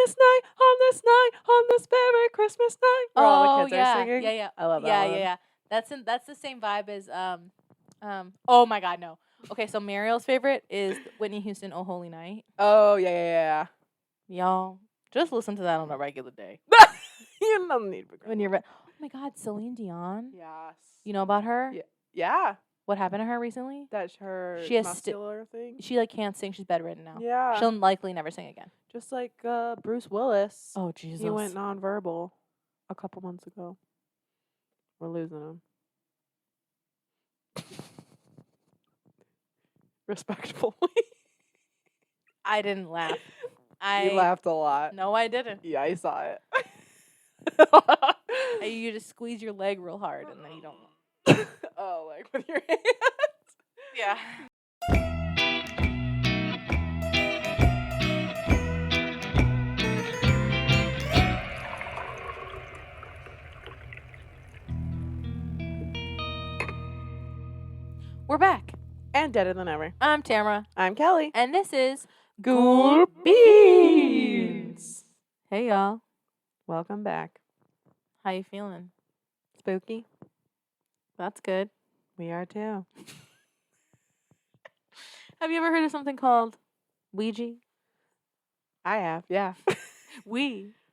this night, on this night, on this very Christmas night. Where all the kids are singing. Yeah. I love that one. Yeah. That's the same vibe as oh my god, no. Okay, so Mariel's favorite is Whitney Houston, Oh Holy Night. Oh, yeah. Y'all, just listen to that on a regular day. You don't need When you're oh my god, Celine Dion. Yes. You know about her? Yeah. What happened to her recently? That's her She has muscular thing. She like can't sing. She's bedridden now. Yeah. She'll likely never sing again. Just like Bruce Willis. Oh Jesus. He went nonverbal a couple months ago. We're losing him. Respectfully. I didn't laugh. You laughed a lot. No, I didn't. Yeah, I saw it. You just squeeze your leg real hard and then you don't. Oh, like with your hands. Yeah. We're back. And deader than ever. I'm Tamara. I'm Kelly. And this is Ghoul Beans. Hey y'all. Welcome back. How you feeling? Spooky. That's good. We are too. Have you ever heard of something called Ouija? I have, yeah. Ouija.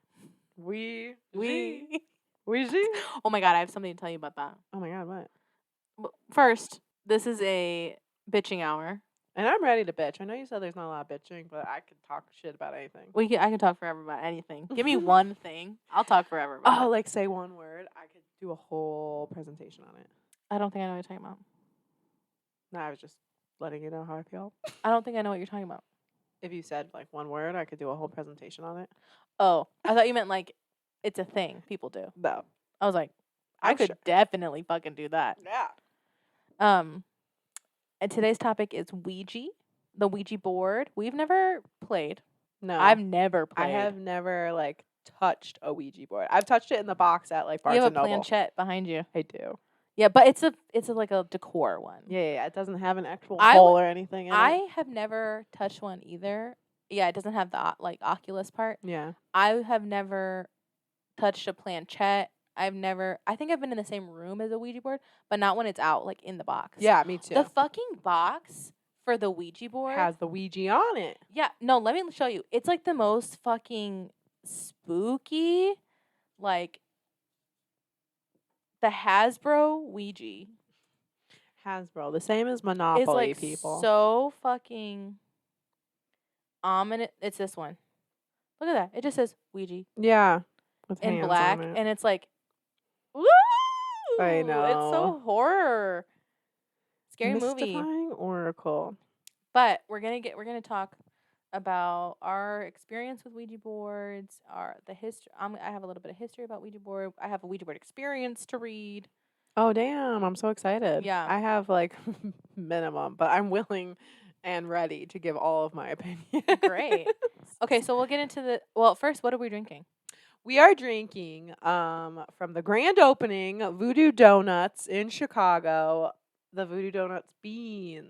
Oh my god, I have something to tell you about that. Oh my god, what? First, this is a bitching hour. And I'm ready to bitch. I know you said there's not a lot of bitching, but I can talk shit about anything. I can talk forever about anything. Give me one thing. I'll talk forever about it. Like say one word. I could do a whole presentation on it. I don't think I know what you're talking about. No, I was just letting you know how I feel. I don't think I know what you're talking about. If you said like one word, I could do a whole presentation on it. Oh, I thought you meant like it's a thing people do. No. I was like, I could definitely fucking do that. Yeah. And today's topic is Ouija, the Ouija board. We've never played. No. I've never played. I have never like touched a Ouija board. I've touched it in the box at like Barnes You have and a Noble. planchette behind you. I do. Yeah, but it's like a decor one. Yeah. It doesn't have an actual hole or anything in it. I have never touched one either. Yeah, it doesn't have the like Oculus part. Yeah. I have never touched a planchette. I think I've been in the same room as a Ouija board, but not when it's out, like in the box. Yeah, me too. The fucking box for the Ouija board has the Ouija on it. Yeah, no, let me show you. It's like the most fucking spooky, like the Hasbro Ouija. Hasbro, the same as Monopoly, it's like people. So fucking ominous. It's this one. Look at that. It just says Ouija. Yeah. With in hands black, on it. and it's like, woo! I know. It's so horror. Scary movie. Mystifying Oracle. But we're gonna talk about our experience with Ouija boards, the history. I have a little bit of history about Ouija board. I have a Ouija board experience to read. Oh damn! I'm so excited. Yeah. I have like minimum, but I'm willing and ready to give all of my opinion. Great. Okay, so we'll get into first, what are we drinking? We are drinking from the grand opening, Voodoo Donuts in Chicago, the Voodoo Donuts beans.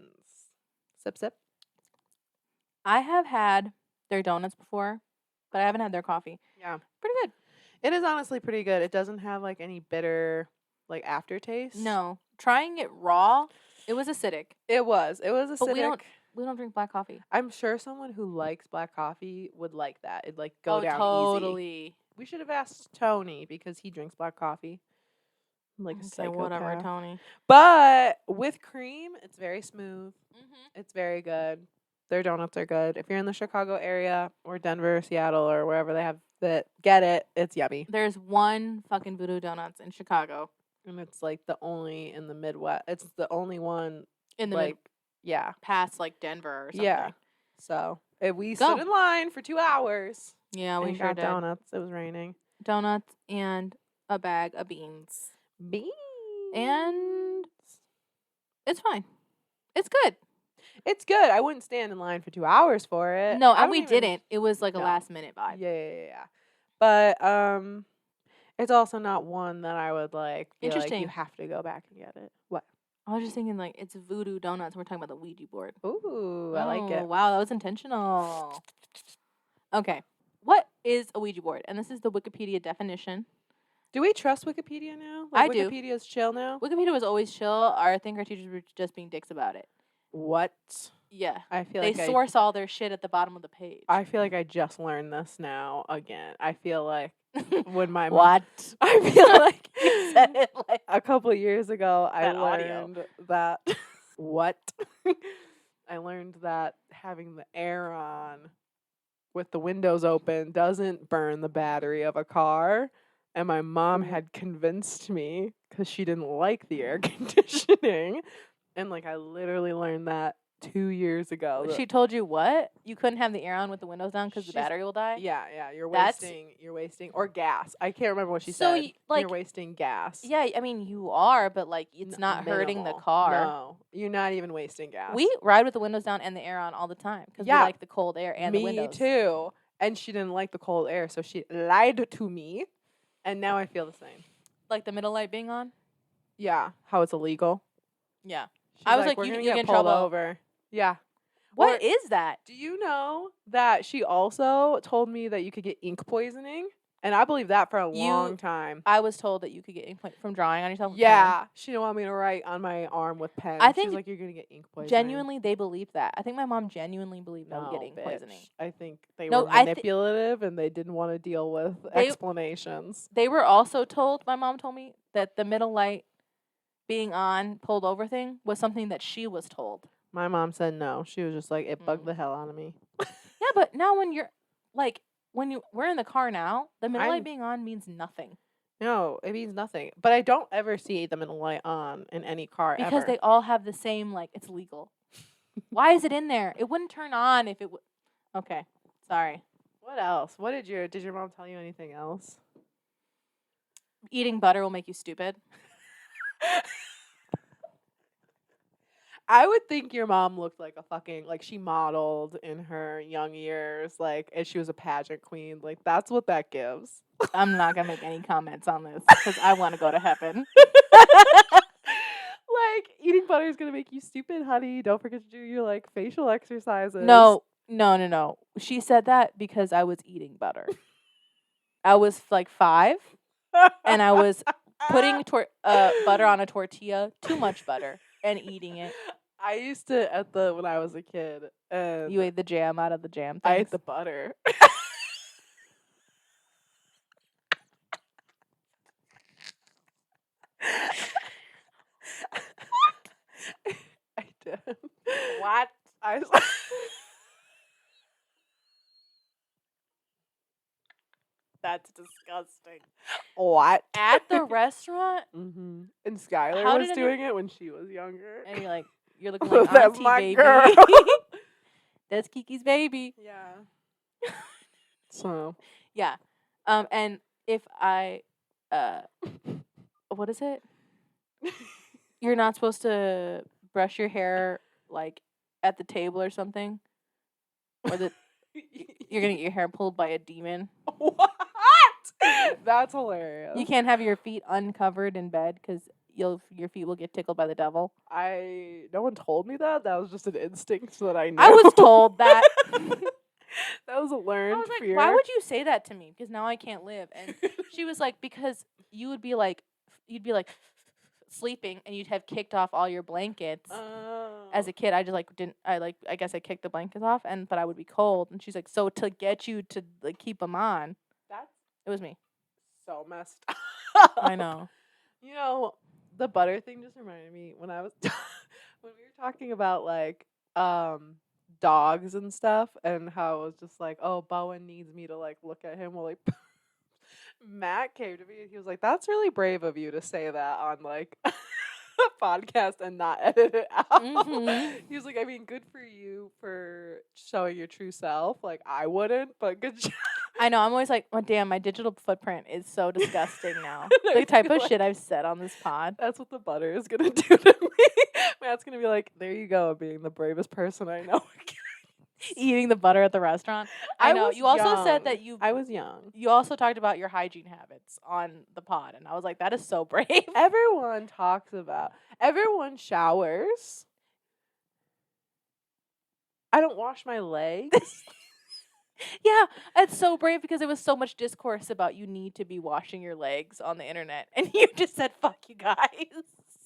Sip, sip. I have had their donuts before, but I haven't had their coffee. Yeah. Pretty good. It is honestly pretty good. It doesn't have like any bitter like aftertaste. No. Trying it raw, it was acidic. It was acidic. But we don't drink black coffee. I'm sure someone who likes black coffee would like that. It'd like go down totally. Easy. We should have asked Tony because he drinks black coffee. Like a psychopath. Whatever, Tony. But with cream, it's very smooth. Mm-hmm. It's very good. Their donuts are good. If you're in the Chicago area or Denver, Seattle, or wherever they have that, get it. It's yummy. There's one fucking Voodoo Donuts in Chicago. And it's like the only in the Midwest. It's the only one in the yeah. Past like Denver or something. Yeah. So we stood in line for 2 hours. Yeah, we got donuts. It was raining. Donuts and a bag of beans. Beans. And it's fine. It's good. It's good. I wouldn't stand in line for 2 hours for it. No, and we didn't. It was like a last minute vibe. Yeah. But it's also not one that I would like. Interesting. Like you have to go back and get it. What? I was just thinking like it's Voodoo Donuts. We're talking about the Ouija board. Ooh, I like it. Wow, that was intentional. Okay. What is a Ouija board, and this is the Wikipedia definition. Do we trust Wikipedia now? I do. Wikipedia's chill now? Wikipedia was always chill. I think our teachers were just being dicks about it. What? Yeah. I feel They like source all their shit at the bottom of the page. I feel like I just learned this now again. I feel like when my What? I feel like You said it like a couple of years ago I that audio. learned that what? I learned that having the air on with the windows open doesn't burn the battery of a car. And my mom had convinced me because she didn't like the air conditioning. And like I literally learned that 2 years ago. She told you what? You couldn't have the air on with the windows down because the She's- battery will die? Yeah, you're That's- wasting or gas. I can't remember what she So, said. like- you're wasting gas. Yeah, I mean, you are, but, like, it's not hurting the Minimal. car. No, you're not even wasting gas. We ride with the windows down and the air on all the time because Yeah. we like the cold air and the Me windows. too. And she didn't like the cold air, so she lied to me. And now I feel the same. Like the middle light being on? Yeah, how it's illegal. Yeah. She's I was like, we're you gonna get get in pulled trouble. over. Yeah. What Or- is that? Do you know that she also told me that you could get ink poisoning? And I believe that for a long time. I was told that you could get ink from drawing on yourself. with pen. Yeah, she didn't want me to write on my arm with pen. I think she's like, you're gonna get ink poisoning. Genuinely, they believed that. I think my mom genuinely believed I would no, get ink bitch. poisoning. I think they No, were I thi- manipulative and they didn't want to deal with explanations. They were also told, my mom told me, that the middle light being on, pulled over thing was something that she was told. My mom said no. She was just like, it bugged Mm. the hell out of me. Yeah, but now when you're, like, we're in the car now, the middle I'm- light being on means nothing. No, it means nothing. But I don't ever see the middle light on in any car Because ever. they all have the same, like, it's legal. Why is it in there? It wouldn't turn on if it would. Okay, sorry. What else? Did your mom tell you anything else? Eating butter will make you stupid. I would think your mom looked like a fucking, like she modeled in her young years, like, and she was a pageant queen. Like, that's what that gives. I'm not going to make any comments on this because I want to go to heaven. Like, eating butter is going to make you stupid, honey. Don't forget to do your, like, facial exercises. No. She said that because I was eating butter. I was like 5 and I was putting butter on a tortilla, too much butter, and eating it. I used to, when I was a kid, and You ate the jam out of the jam I things? ate the butter. I did. What? I That's disgusting. what? At the restaurant? Mm-hmm. And Skylar How was did it- doing it when she was younger. And you're looking like That's auntie, my baby. girl. That's Kiki's baby. Yeah. So Yeah. And if I, what is it? You're not supposed to brush your hair, like, at the table or something? Or you're going to get your hair pulled by a demon? what? That's hilarious. You can't have your feet uncovered in bed because your feet will get tickled by the devil. No one told me that. That was just an instinct that I knew. I was told that. That was a learned I was like, fear. why would you say that to me? Because now I can't live. And she was like, because you'd be like sleeping and you'd have kicked off all your blankets. As a kid, I just I guess I kicked the blankets off, but I would be cold. And she's like, so to get you to like keep them on. It was me. So messed up. I know. You know, the butter thing just reminded me when I was when we were talking about like dogs and stuff and how it was just like, oh, Bowen needs me to like look at him while like Matt came to me and he was like, that's really brave of you to say that on like a podcast and not edit it out. Mhm. He was like, I mean, good for you for showing your true self. Like I wouldn't, but good job. I know. I'm always like, oh, damn, my digital footprint is so disgusting now. I The type feel of like shit I've said on this pod. that's what the butter is gonna do to me. Matt's gonna be like, there you go, being the bravest person I know. Eating the butter at the restaurant. I know. was You also young. said that I was young. you also talked about your hygiene habits on the pod, and I was like, that is so brave. Everyone showers. I don't wash my legs. Yeah, it's so brave because there was so much discourse about you need to be washing your legs on the internet, and you just said "fuck you guys"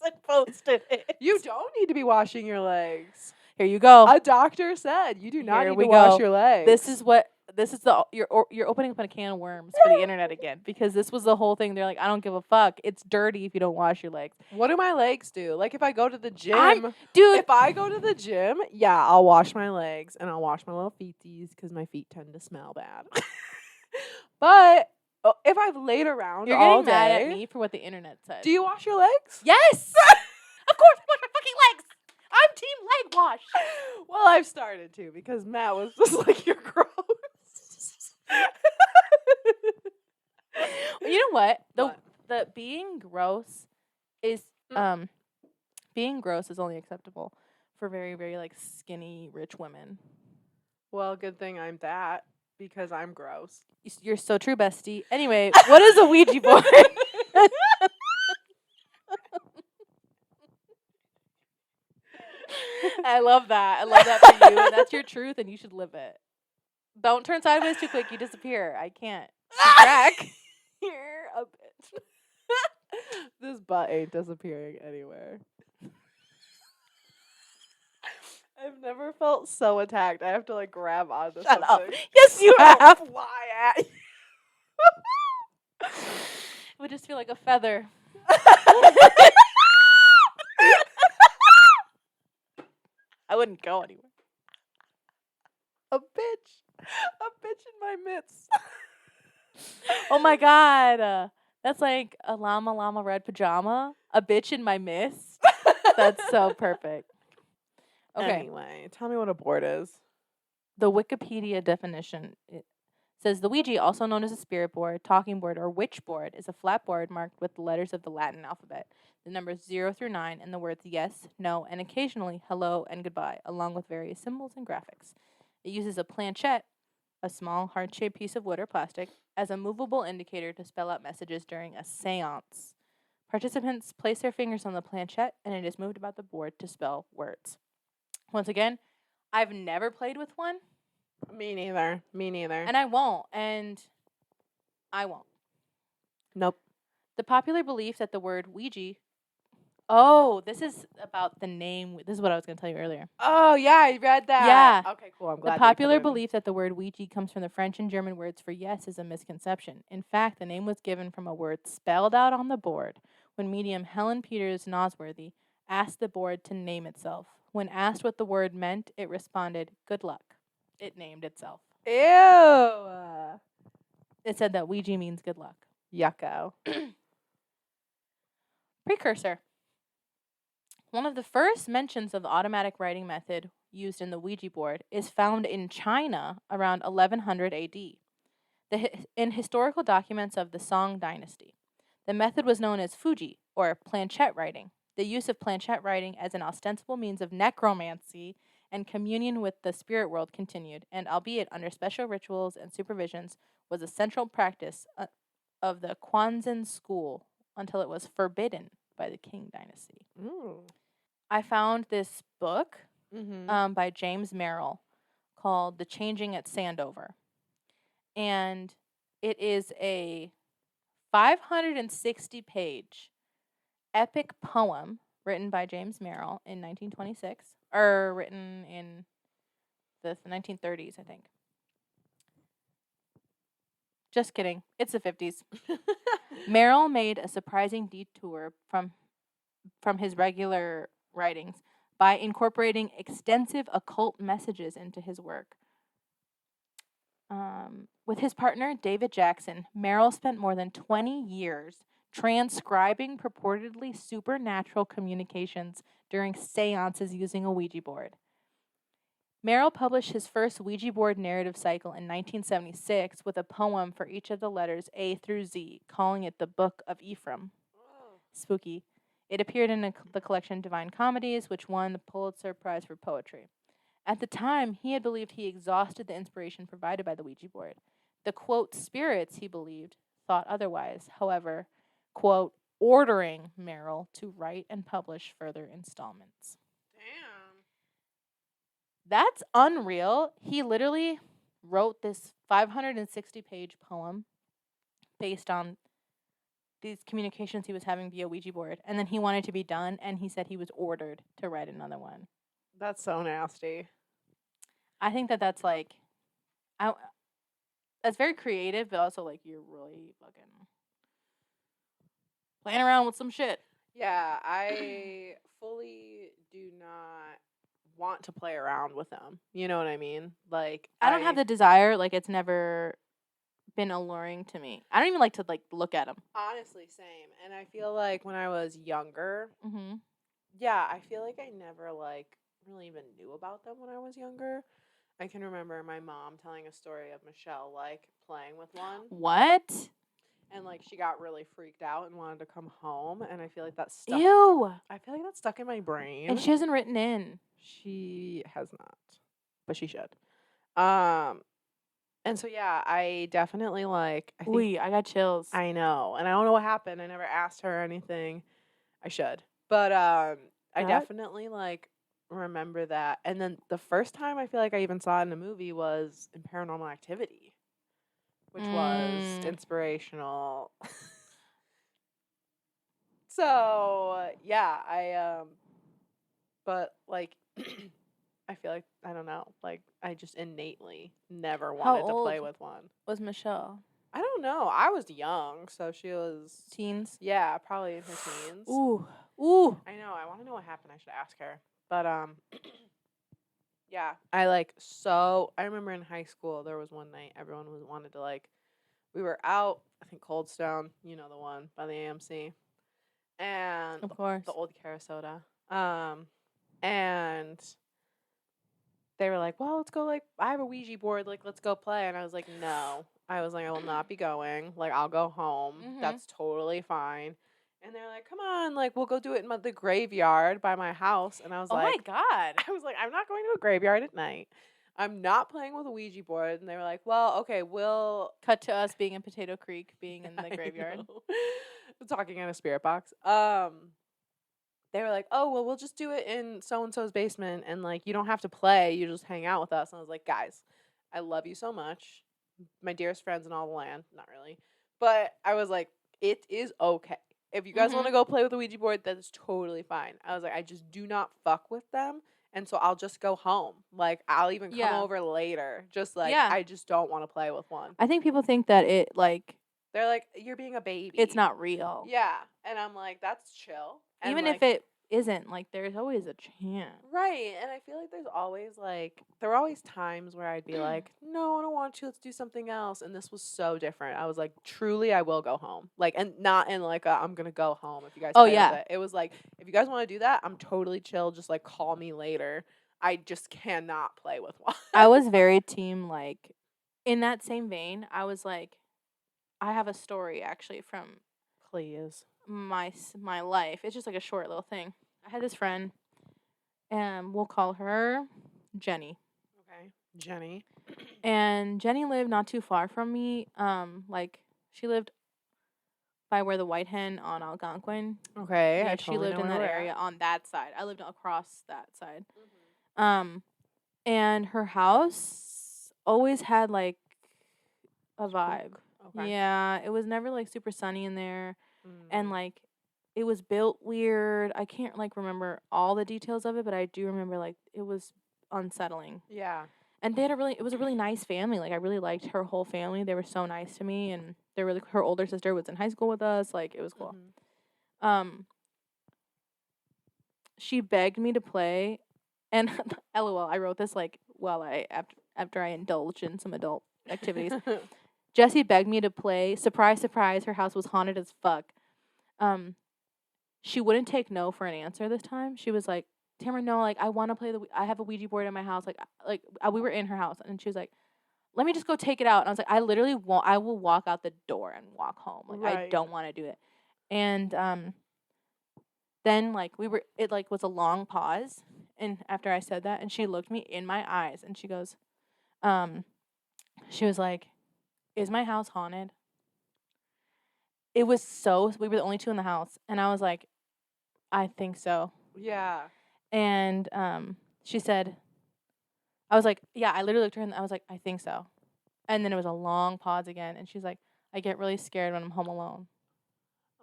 and posted it. You don't need to be washing your legs. Here you go. A doctor said you do not Here need we to wash go. your legs. This is the you're opening up a can of worms for the internet again, because this was the whole thing. They're like, I don't give a fuck. It's dirty if you don't wash your legs. What do my legs do? Like if I go to the gym, Dude, if I go to the gym, yeah, I'll wash my legs and I'll wash my little feeties because my feet tend to smell bad. But if I've laid around you're all getting mad day, at me for what the internet said. do you wash your legs? Yes, of course I wash my fucking legs. I'm team leg wash. Well, I've started to because Matt was just like, you're gross. Well, you know what? What? The being gross is only acceptable for very, very like skinny rich women. Well, good thing I'm that because I'm gross. You're so true, bestie. Anyway, what is a Ouija board? I love that. I love that for you. That's your truth, and you should live it. Don't turn sideways too quick. You disappear. I can't. Keep track. You're a bitch. This butt ain't disappearing anywhere. I've never felt so attacked. I have to like grab onto Shut up. something. Yes, you So have. fly at you. It would just feel like a feather. I wouldn't go anywhere. A bitch in my midst. Oh my god. That's like a llama red pajama. A bitch in my mist. That's so perfect. Okay. Anyway, tell me what a board is. The Wikipedia definition says the Ouija, also known as a spirit board, talking board, or witch board, is a flat board marked with the letters of the Latin alphabet, the numbers 0 through 9, and the words yes, no, and occasionally hello and goodbye, along with various symbols and graphics. It uses a planchette, a small heart-shaped piece of wood or plastic, as a movable indicator to spell out messages during a seance. Participants place their fingers on the planchette, and it is moved about the board to spell words. Once again, I've never played with one. Me neither. And I won't. Nope. The popular belief that the word Ouija... Oh, this is about the name. This is what I was going to tell you earlier. Oh, yeah, I read that. Yeah. Okay, cool. I'm glad. The popular belief that the word Ouija comes from the French and German words for yes is a misconception. In fact, the name was given from a word spelled out on the board when medium Helen Peters Nosworthy asked the board to name itself. When asked what the word meant, it responded, "Good luck." It named itself. Ew. It said that Ouija means good luck. Yucko. Precursor. One of the first mentions of the automatic writing method used in the Ouija board is found in China around 1100 AD. In historical documents of the Song dynasty, the method was known as Fuji, or planchette writing. The use of planchette writing as an ostensible means of necromancy and communion with the spirit world continued, and albeit under special rituals and supervisions, was a central practice of the Quanzhen school until it was forbidden by the Qing dynasty. Ooh. I found this book Mm-hmm. by James Merrill called The Changing at Sandover. And it is a 560-page epic poem written by James Merrill in 1926, or written in the 1930s, I think. Just kidding. It's the 50s. Merrill made a surprising detour from his regular writings by incorporating extensive occult messages into his work. With his partner, David Jackson, Merrill spent more than 20 years transcribing purportedly supernatural communications during seances using a Ouija board. Merrill published his first Ouija board narrative cycle in 1976 with a poem for each of the letters A through Z, calling it the Book of Ephraim. Spooky. It appeared in the collection Divine Comedies, which won the Pulitzer Prize for Poetry. At the time, he had believed he exhausted the inspiration provided by the Ouija board. The, quote, spirits, he believed, thought otherwise. However, quote, ordering Merrill to write and publish further installments. Damn. That's unreal. He literally wrote this 560-page poem based on these communications he was having via Ouija board. And then he wanted to be done, and he said he was ordered to write another one. That's so nasty. I think that that's like, that's very creative, but also like you're really fucking playing around with some shit. Yeah, I fully do not want to play around with them. You know what I mean? Like, I don't have the desire. Like, it's never been alluring to me. I don't even like to like look at them. Honestly, same. And I feel like when I was younger, Mm-hmm. yeah, I feel like I never like really even knew about them when I was younger. I can remember my mom telling a story of Michelle like playing with one. What? And like she got really freaked out and wanted to come home, and I feel like that stuck. Ew. I feel like that's stuck in my brain. And she hasn't written in. She has not, but she should. And so yeah, I definitely like. I think I got chills. I know, and I don't know what happened. I never asked her or anything. I should, but I definitely like remember that. And then the first time I feel like I even saw it in a movie was in Paranormal Activity, which was inspirational. So yeah, but like. I feel like, I don't know, like, I just innately never wanted to play with one. Was Michelle? I don't know. I was young, so she was... Teens? Yeah, probably in her teens. Ooh. I know. I want to know what happened. I should ask her. But, yeah. I remember in high school, there was one night everyone wanted to, like, we were out, I think Coldstone, you know the one, by the AMC. And... Of course. The old Carasoda. And... They were like, well, let's go, like, I have a Ouija board, like, let's go play. And I was like, no. I was like, I will not be going. Like, I'll go home. Mm-hmm. That's totally fine. And they're like, come on, like, we'll go do it in the graveyard by my house. And I was like, oh my God. I was like, I'm not going to a graveyard at night. I'm not playing with a Ouija board. And they were like, well, okay, we'll... Cut to us being in Potato Creek, being in the graveyard. Talking in a spirit box. They were like, oh, well, we'll just do it in so-and-so's basement, and, like, you don't have to play. You just hang out with us. And I was like, guys, I love you so much. My dearest friends in all the land. Not really. But I was like, it is okay. If you guys want to go play with the Ouija board, that is totally fine. I was like, I just do not fuck with them, and so I'll just go home. Like, I'll even come over later. Just, like, I just don't want to play with one. I think people think that it, like... They're like, you're being a baby. It's not real. Yeah. And I'm like, that's chill. And even if it isn't, like, there's always a chance. Right. And I feel like there were always times where I'd be like, no, I don't want to. Let's do something else. And this was so different. I was like, truly, I will go home. Like, and not in like, I'm going to go home if you guys play with it. It was like, if you guys want to do that, I'm totally chill. Just like, call me later. I just cannot play with one. I was very team, like, in that same vein, I was like, I have a story actually from my life. It's just like a short little thing. I had this friend, and we'll call her Jenny. Okay, Jenny. And Jenny lived not too far from me. Like, she lived by where the White Hen on Algonquin. Okay, yeah, she lived in that area on that side. I lived across that side. And her house always had like a vibe. Okay. Yeah, it was never like super sunny in there, and like it was built weird. I can't like remember all the details of it, but I do remember like it was unsettling. Yeah. And it was a really nice family. Like, I really liked her whole family. They were so nice to me, and her older sister was in high school with us. Like, it was cool. She begged me to play, and LOL, I wrote this like after I indulged in some adult activities. Jessie begged me to play. Surprise, surprise, her house was haunted as fuck. She wouldn't take no for an answer this time. She was like, Tamara, no, like, I want to play I have a Ouija board in my house. We were in her house, and she was like, let me just go take it out. And I was like, I will walk out the door and walk home. Like, right. I don't want to do it. And then, like, it, like, was a long pause, and after I said that, and she looked me in my eyes, and she goes, she was like, is my house haunted? We were the only two in the house, and I was like, I think so. Yeah. And she said, I was like, yeah, I literally looked at her and I was like, I think so. And then it was a long pause again. And she's like, I get really scared when I'm home alone.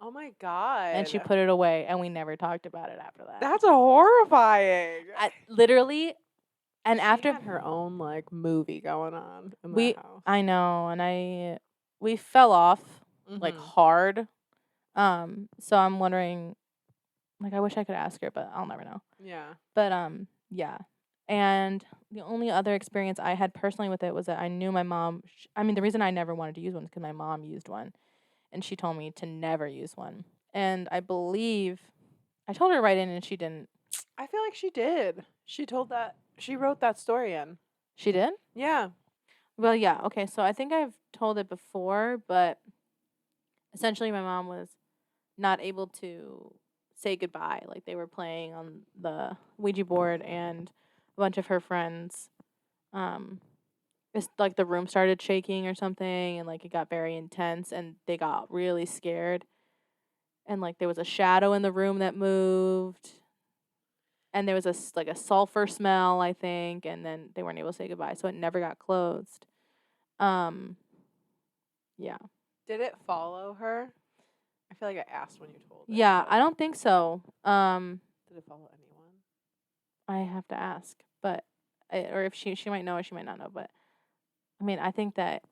Oh my God. And she put it away, and we never talked about it after that. That's horrifying. Literally, and she after had her own like movie going on in that house. I know, and we fell off like hard. So I'm wondering, like, I wish I could ask her, but I'll never know. Yeah. But yeah. And the only other experience I had personally with it was that I knew my mom. The reason I never wanted to use one is because my mom used one, and she told me to never use one. And I believe I told her to write in, and she didn't. I feel like she did. She wrote that story in. She did? Yeah. Well, yeah. Okay, so I think I've told it before, but essentially my mom was not able to say goodbye. Like, they were playing on the Ouija board, and a bunch of her friends, it's like the room started shaking or something, and like it got very intense, and they got really scared. And like there was a shadow in the room that moved, and there was a sulfur smell, I think, and then they weren't able to say goodbye, so it never got closed. Yeah. Did it follow her? I feel like I asked when you told it. Yeah, I don't think so. Did it follow anyone? I have to ask, but or if she might know or she might not know, but I mean, I think that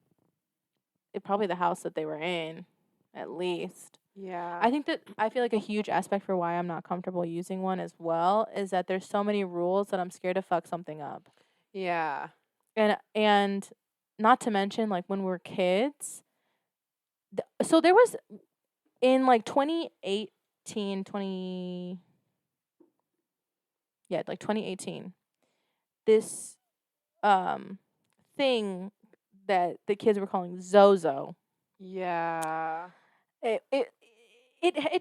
it probably the house that they were in, at least. Yeah. I feel like a huge aspect for why I'm not comfortable using one as well is that there's so many rules that I'm scared to fuck something up. Yeah. And not to mention, like, when we're kids, so there was in like 2018 this thing that the kids were calling Zozo. Yeah. It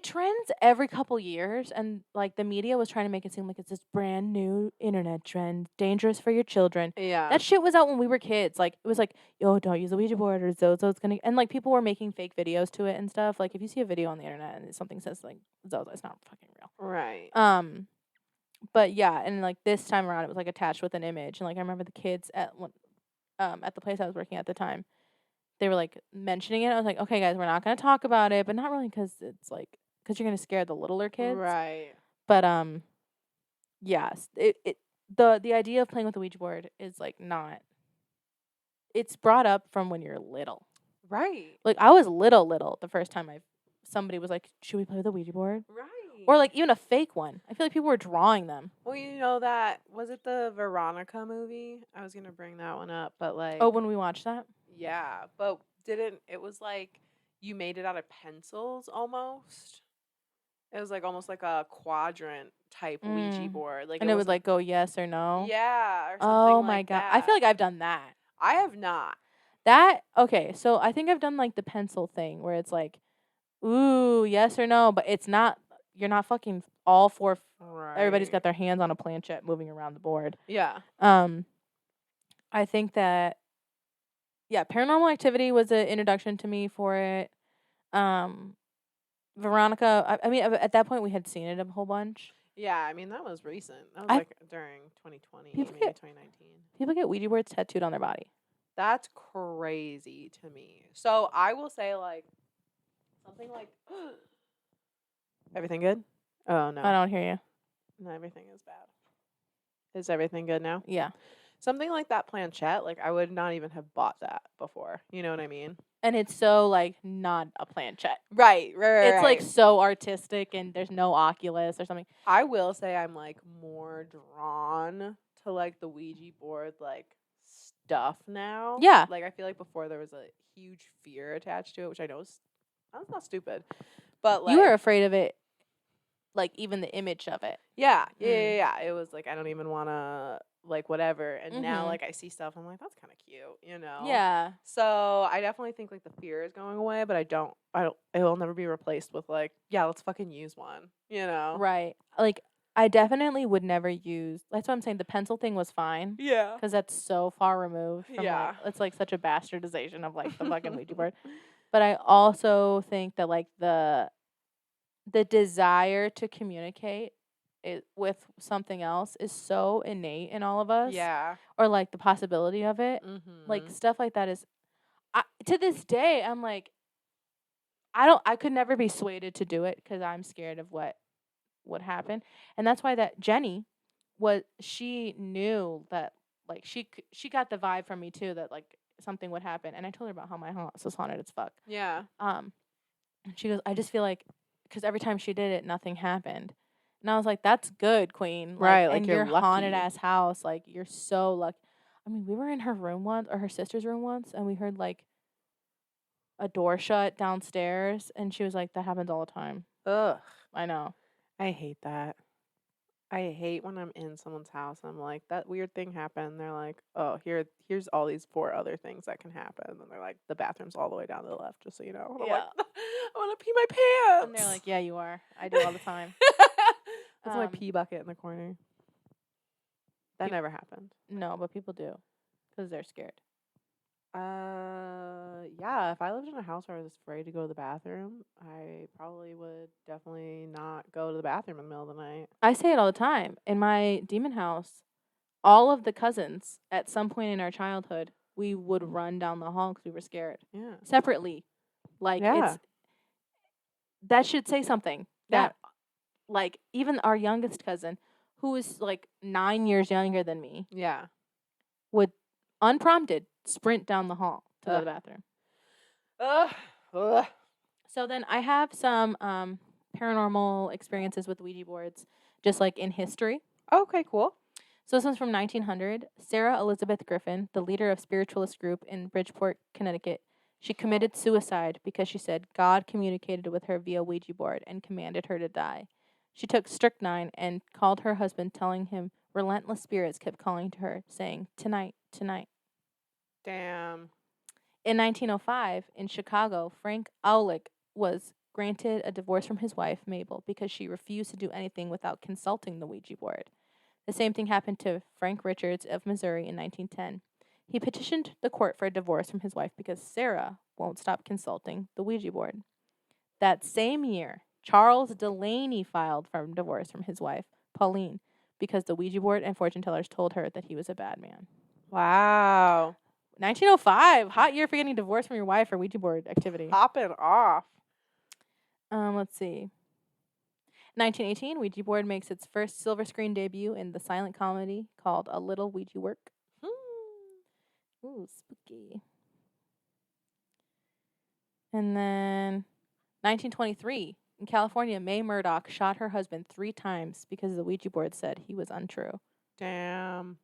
trends every couple years, and like the media was trying to make it seem like it's this brand new internet trend, dangerous for your children. Yeah. That shit was out when we were kids. Like, it was like, yo, don't use the Ouija board or Zozo's gonna, and like people were making fake videos to it and stuff. Like, if you see a video on the internet and something says like Zozo, it's not fucking real. Right. But yeah, and like this time around, it was like attached with an image, and like I remember the kids at the place I was working at the time, they were like mentioning it. I was like, okay, guys, we're not gonna talk about it, but not really because it's like because you're gonna scare the littler kids, Right? But yes, the idea of playing with the Ouija board is like not. It's brought up from when you're little, Right? Like, I was little the first time somebody was like, should we play with the Ouija board? Right. Or like even a fake one. I feel like people were drawing them. Well, you know that was it the Veronica movie? I was gonna bring that one up, but like, Oh, when we watched that? yeah, but it was like you made it out of pencils almost. It was like almost like a quadrant type Ouija board, like, and it would like go yes or no. Yeah, or something. Oh my like god, that. I feel like I've done that. I have not. Okay, so I think I've done like the pencil thing where it's like, ooh, yes or no, but it's not. You're not fucking all four. Right. Everybody's got their hands on a planchette moving around the board. Yeah. I think that, yeah, Paranormal Activity was an introduction to me for it. Veronica, I mean, at that point we had seen it a whole bunch. Yeah, I mean, that was recent. That was like during 2020, maybe 2019. People get Ouija boards tattooed on their body. That's crazy to me. So I will say, like, something like, everything good? Oh, no. I don't hear you. No, everything is bad. Is everything good now? Yeah. Something like that planchette, like, I would not even have bought that before. You know what I mean? And it's so, like, not a planchette. Right. It's, like, so artistic, and there's no Oculus or something. I will say I'm, like, more drawn to, like, the Ouija board, like, stuff now. Yeah. Like, I feel like before there was a huge fear attached to it, which I know is that's not stupid. But, like, you were afraid of it, like, even the image of it. Yeah. It was, like, I don't even want to, like, whatever. And now, like, I see stuff, I'm like, that's kind of cute, you know? Yeah. So I definitely think, like, the fear is going away, but it will never be replaced with, like, yeah, let's fucking use one, you know? Right. Like, I definitely would never use, that's what I'm saying, the pencil thing was fine. Yeah. Because that's so far removed from, Yeah. like, it's, like, such a bastardization of, like, the fucking Ouija board. But I also think that, like, the desire to communicate with something else is so innate in all of us. Yeah. Or, like, the possibility of it. Mm-hmm. Like, stuff like that is, to this day, I'm like, I could never be swayed to do it because I'm scared of what would happen. And that's why that Jenny she knew that, like, she got the vibe from me too that, like, something would happen. And I told her about how my house was haunted as fuck. Yeah. And she goes, I just feel like, because every time she did it, nothing happened. And I was like, that's good, Queen. Like, Right, like, and you're your haunted lucky. ass house, like, you're so lucky. I mean, we were in her room once, or her sister's room once, and we heard, like, a door shut downstairs, and she was like, that happens all the time. Ugh. I know. I hate that. I hate when I'm in someone's house and I'm like, that weird thing happened. They're like, oh, here's all these 4 other things that can happen. And they're like, the bathroom's all the way down to the left, just so you know. And I'm like, I want to pee my pants. And they're like, yeah, you are. I do all the time. That's my pee bucket in the corner. That never happened. No, but people do, because they're scared. Yeah, if I lived in a house where I was afraid to go to the bathroom, I probably would definitely not go to the bathroom in the middle of the night. I say it all the time. In my demon house, all of the cousins, at some point in our childhood, we would run down the hall because we were scared. Yeah. Separately. Like, that should say something. That, like, even our youngest cousin, who is, like, 9 years younger than me, Yeah. would, unprompted, sprint down the hall to go to the bathroom. Ugh. So then I have some paranormal experiences with Ouija boards, just like in history. Okay, cool. So this one's from 1900. Sarah Elizabeth Griffin, the leader of spiritualist group in Bridgeport, Connecticut, she committed suicide because she said God communicated with her via Ouija board and commanded her to die. She took strychnine and called her husband, telling him relentless spirits kept calling to her, saying, tonight, tonight. Damn. In 1905, in Chicago, Frank Aulich was granted a divorce from his wife, Mabel, because she refused to do anything without consulting the Ouija board. The same thing happened to Frank Richards of Missouri in 1910. He petitioned the court for a divorce from his wife because Sarah won't stop consulting the Ouija board. That same year, Charles Delaney filed for divorce from his wife, Pauline, because the Ouija board and fortune tellers told her that he was a bad man. Wow. 1905, hot year for getting divorced from your wife or Ouija board activity. Popping off. Let's see. 1918, Ouija board makes its first silver screen debut in the silent comedy called A Little Ouija Work. Ooh, spooky. And then 1923, in California, Mae Murdoch shot her husband 3 times because the Ouija board said he was untrue. Damn.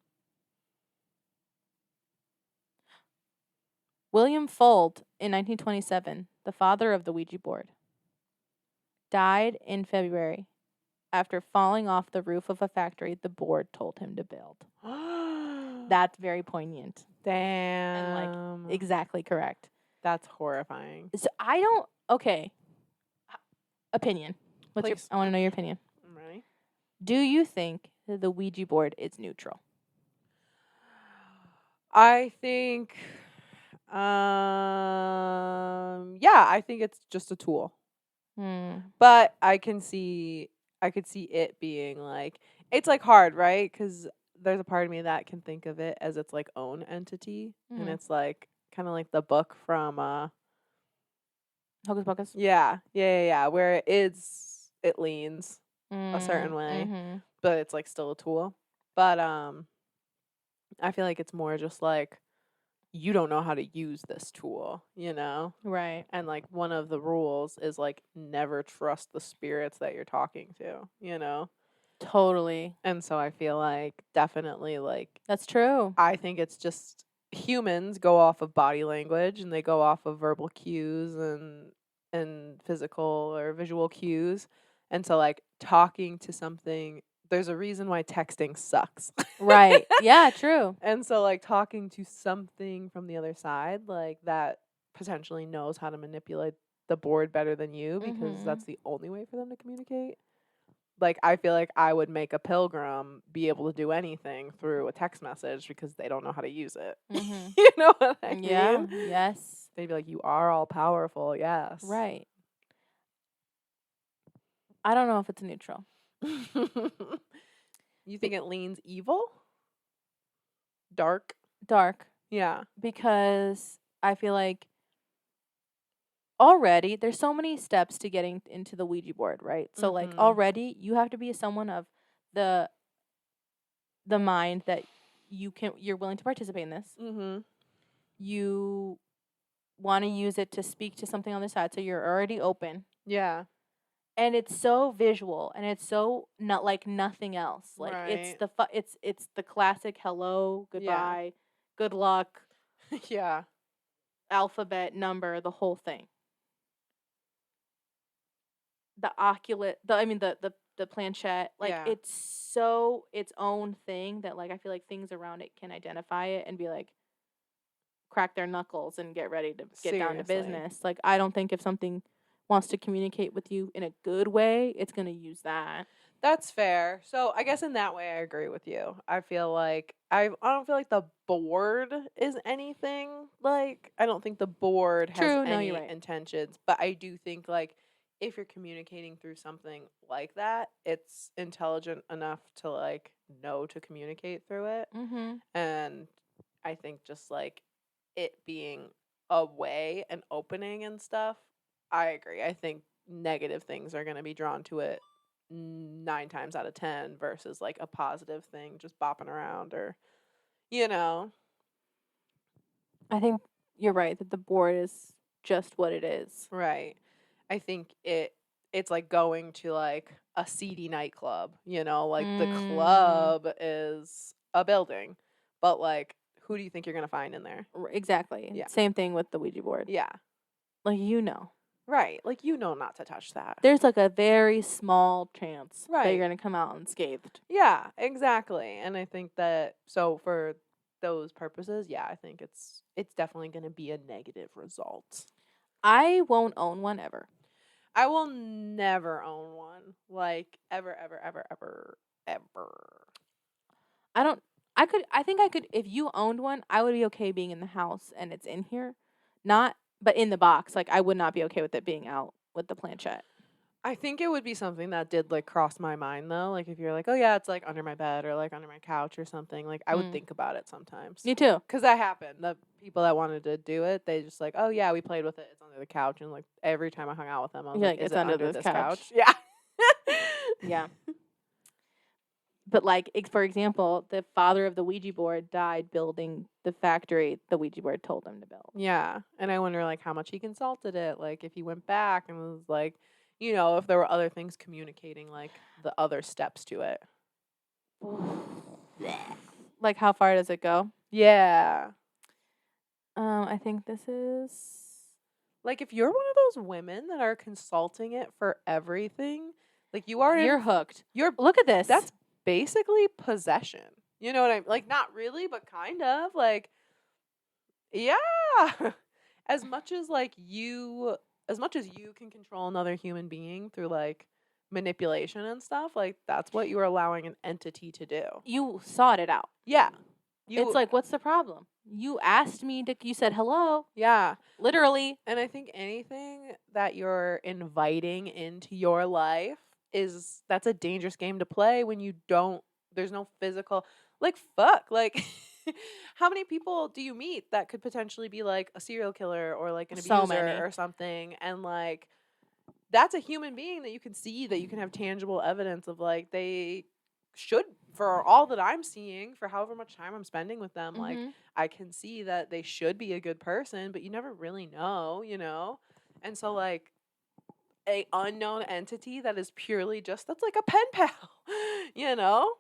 William Fuld, in 1927, the father of the Ouija board, died in February after falling off the roof of a factory the board told him to build. That's very poignant. Damn. And, like, exactly correct. That's horrifying. So okay. Opinion. I want to know your opinion. I'm ready. Do you think that the Ouija board is neutral? I think, yeah, I think it's just a tool. But I could see it being like, it's like hard, right? Because there's a part of me that can think of it as its like own entity, and it's like kind of like the book from Hocus Pocus. Yeah, where it leans a certain way, but it's like still a tool. But I feel like it's more just like, you don't know how to use this tool, you know? Right. And like one of the rules is like, never trust the spirits that you're talking to, you know? Totally. And so I feel like definitely like, that's true. I think it's just humans go off of body language and they go off of verbal cues and physical or visual cues. And so like talking to something, there's a reason why texting sucks. Right. Yeah, true. And so like talking to something from the other side, like that potentially knows how to manipulate the board better than you, because that's the only way for them to communicate. Like, I feel like I would make a pilgrim be able to do anything through a text message because they don't know how to use it. You know what I mean? Yeah. Yes. They'd be like, you are all powerful. Yes. Right. I don't know if it's neutral. You think it leans evil? Dark? Dark. Yeah. Because I feel like already there's so many steps to getting into the Ouija board, right? So like already you have to be someone of the mind that you're willing to participate in this. Mm-hmm. You want to use it to speak to something on the side, so you're already open. Yeah. And it's so visual, and it's so not like nothing else. Like it's Right. the it's the classic hello, goodbye, good luck, Yeah. alphabet, number, the whole thing. The the planchette, like it's so its own thing that like I feel like things around it can identify it and be like crack their knuckles and get ready to get down to business. Like I don't think if something wants to communicate with you in a good way, it's going to use that. That's fair. So I guess in that way I agree with you. I feel like I don't feel like the board is anything like I don't think the board has any intentions, but I do think like if you're communicating through something like that, it's intelligent enough to like know to communicate through it. Mm-hmm. And I think just like it being a way and opening and stuff, I agree. I think negative things are going to be drawn to it 9 times out of 10 versus like a positive thing just bopping around or, you know. I think you're right that the board is just what it is. Right. I think it's like going to like a seedy nightclub, you know, like the club is a building, but like who do you think you're going to find in there? Exactly. Yeah. Same thing with the Ouija board. Yeah. Like, you know. Right. Like, you know not to touch that. There's like a very small chance that you're going to come out unscathed. Yeah, exactly. And I think that, so for those purposes, yeah, I think it's definitely going to be a negative result. I won't own one ever. I will never own one. Like, ever, ever, ever, ever, ever. I think I could, if you owned one, I would be okay being in the house and it's in here. But in the box. Like, I would not be okay with it being out with the planchette. I think it would be something that did, like, cross my mind, though. Like, if you're like, oh, yeah, it's, like, under my bed or, like, under my couch or something. Like, I would think about it sometimes. Me too. Because that happened. The people that wanted to do it, they just, like, oh, yeah, we played with it. It's under the couch. And, like, every time I hung out with them, I was like, is it under this couch? Yeah. Yeah. But, like, for example, the father of the Ouija board died building the factory the Ouija board told him to build. Yeah. And I wonder, like, how much he consulted it. Like, if he went back and was, like, you know, if there were other things communicating, like, the other steps to it. Like, how far does it go? Yeah. I think this is... Like, if you're one of those women that are consulting it for everything, like, you're hooked. Look at this. That's basically possession. You know what I mean? Like, not really, but kind of. Like, yeah. As much as you can control another human being through, like, manipulation and stuff, like, that's what you are allowing an entity to do. You sought it out. Yeah. It's like, what's the problem? You asked me you said hello. Yeah. Literally. And I think anything that you're inviting into your life that's a dangerous game to play when there's no physical, like, fuck, like, how many people do you meet that could potentially be, like, a serial killer or, like, an abuser or something, and, like, that's a human being that you can see, that you can have tangible evidence of, like, they should, for all that I'm seeing, for however much time I'm spending with them, like, I can see that they should be a good person, but you never really know, you know? And so, like, a unknown entity that is purely just, that's like a pen pal, you know?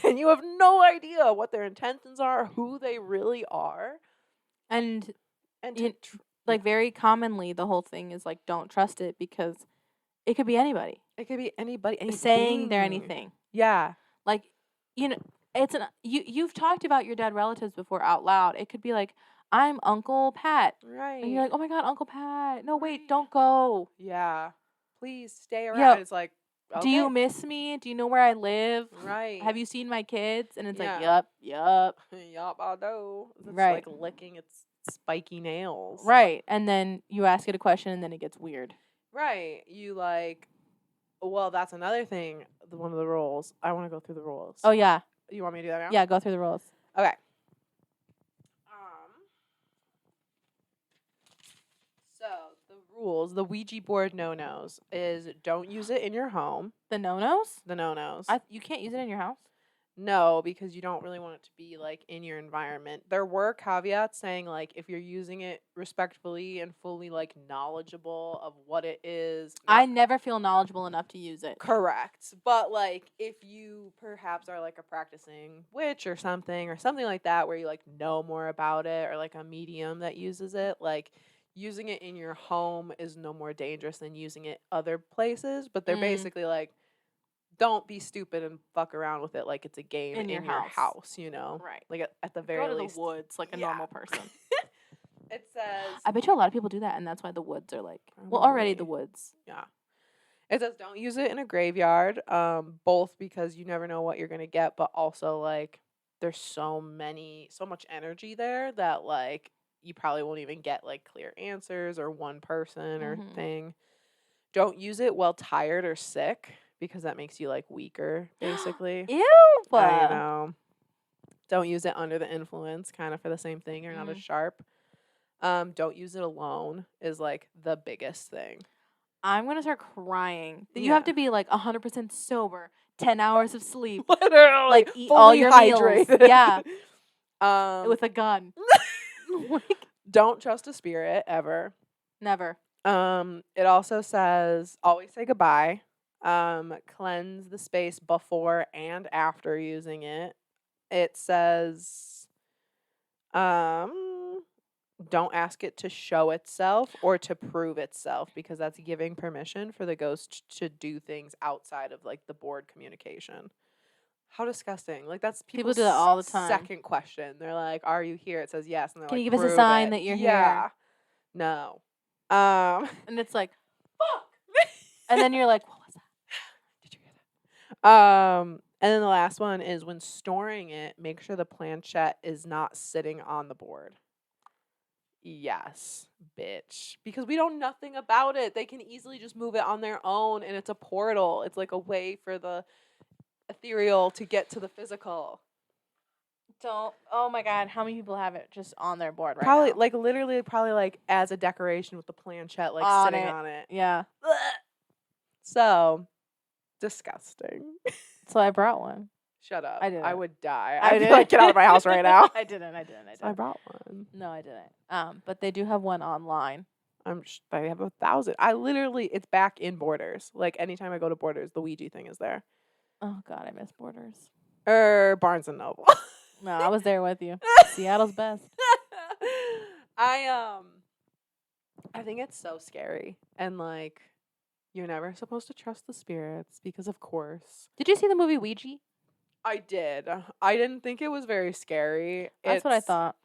And you have no idea what their intentions are, who they really are. And like, very commonly, the whole thing is, like, don't trust it because it could be anybody. It could be anybody. Anything. Saying they're anything. Yeah. Like, you know, you've talked about your dead relatives before out loud. It could be like, I'm Uncle Pat. Right. And you're like, oh my God, Uncle Pat. No, wait, don't go. Yeah. Please stay around. Yeah. It's like, okay. Do you miss me? Do you know where I live? Right. Have you seen my kids? And it's like, yup, I know. It's right. like licking its spiky nails. Right. And then you ask it a question and then it gets weird. Right. You like, well, that's another thing. One of the rules. I want to go through the rules. Oh, yeah. You want me to do that now? Yeah, go through the rules. Okay. rules, the Ouija board no-nos is don't use it in your home. The no-nos? The no-nos. You can't use it in your house? No, because you don't really want it to be like in your environment. There were caveats saying like if you're using it respectfully and fully like knowledgeable of what it is. I never feel knowledgeable enough to use it. Correct. But like if you perhaps are like a practicing witch or something like that where you like know more about it, or like a medium that uses it, like using it in your home is no more dangerous than using it other places. But they're basically like, don't be stupid and fuck around with it like it's a game in your house, you know? Right. Like at the very least. Go to the woods like a normal person. It says... I bet you a lot of people do that, and that's why the woods are like... Well, already the woods. Yeah. It says don't use it in a graveyard, both because you never know what you're going to get, but also, like, there's so much energy there that, like, you probably won't even get, like, clear answers or one person or thing. Don't use it while tired or sick, because that makes you, like, weaker, basically. Ew! I know. Don't use it under the influence, kind of for the same thing. You're not as sharp. Don't use it alone is, like, the biggest thing. I'm going to start crying. You have to be, like, 100% sober, 10 hours of sleep. Literally. Like, eat all your hydrated. meals. Yeah. With a gun. Don't trust a spirit, ever. Never. It also says always say goodbye. Cleanse the space before and after using it. It says don't ask it to show itself or to prove itself, because that's giving permission for the ghost to do things outside of like the board communication. How disgusting. Like that's people do that all the time. Second question. They're like, "Are you here?" It says yes, and they're Can like, you give us a sign that you're here? No. And it's like, fuck. And then you're like, what was that? Did you hear that? And then the last one is when storing it, make sure the planchette is not sitting on the board. Yes, bitch. Because we know nothing about it. They can easily just move it on their own, and it's a portal. It's like a way for the ethereal to get to the physical. Don't. Oh my god, how many people have it just on their board right probably, now? Like, literally, probably, like, as a decoration with the planchette, like, sitting on it. Yeah. So, disgusting. So I brought one. Shut up. I didn't. I would die. I I'd be like, get out of my house right now. I didn't. So I brought one. No, I didn't. But they do have one online. They have 1,000. It's back in Borders. Like, anytime I go to Borders, the Ouija thing is there. Oh, God, I miss Borders. Barnes & Noble. No, I was there with you. Seattle's best. I think it's so scary. And, like, you're never supposed to trust the spirits because, of course. Did you see the movie Ouija? I did. I didn't think it was very scary. That's what I thought.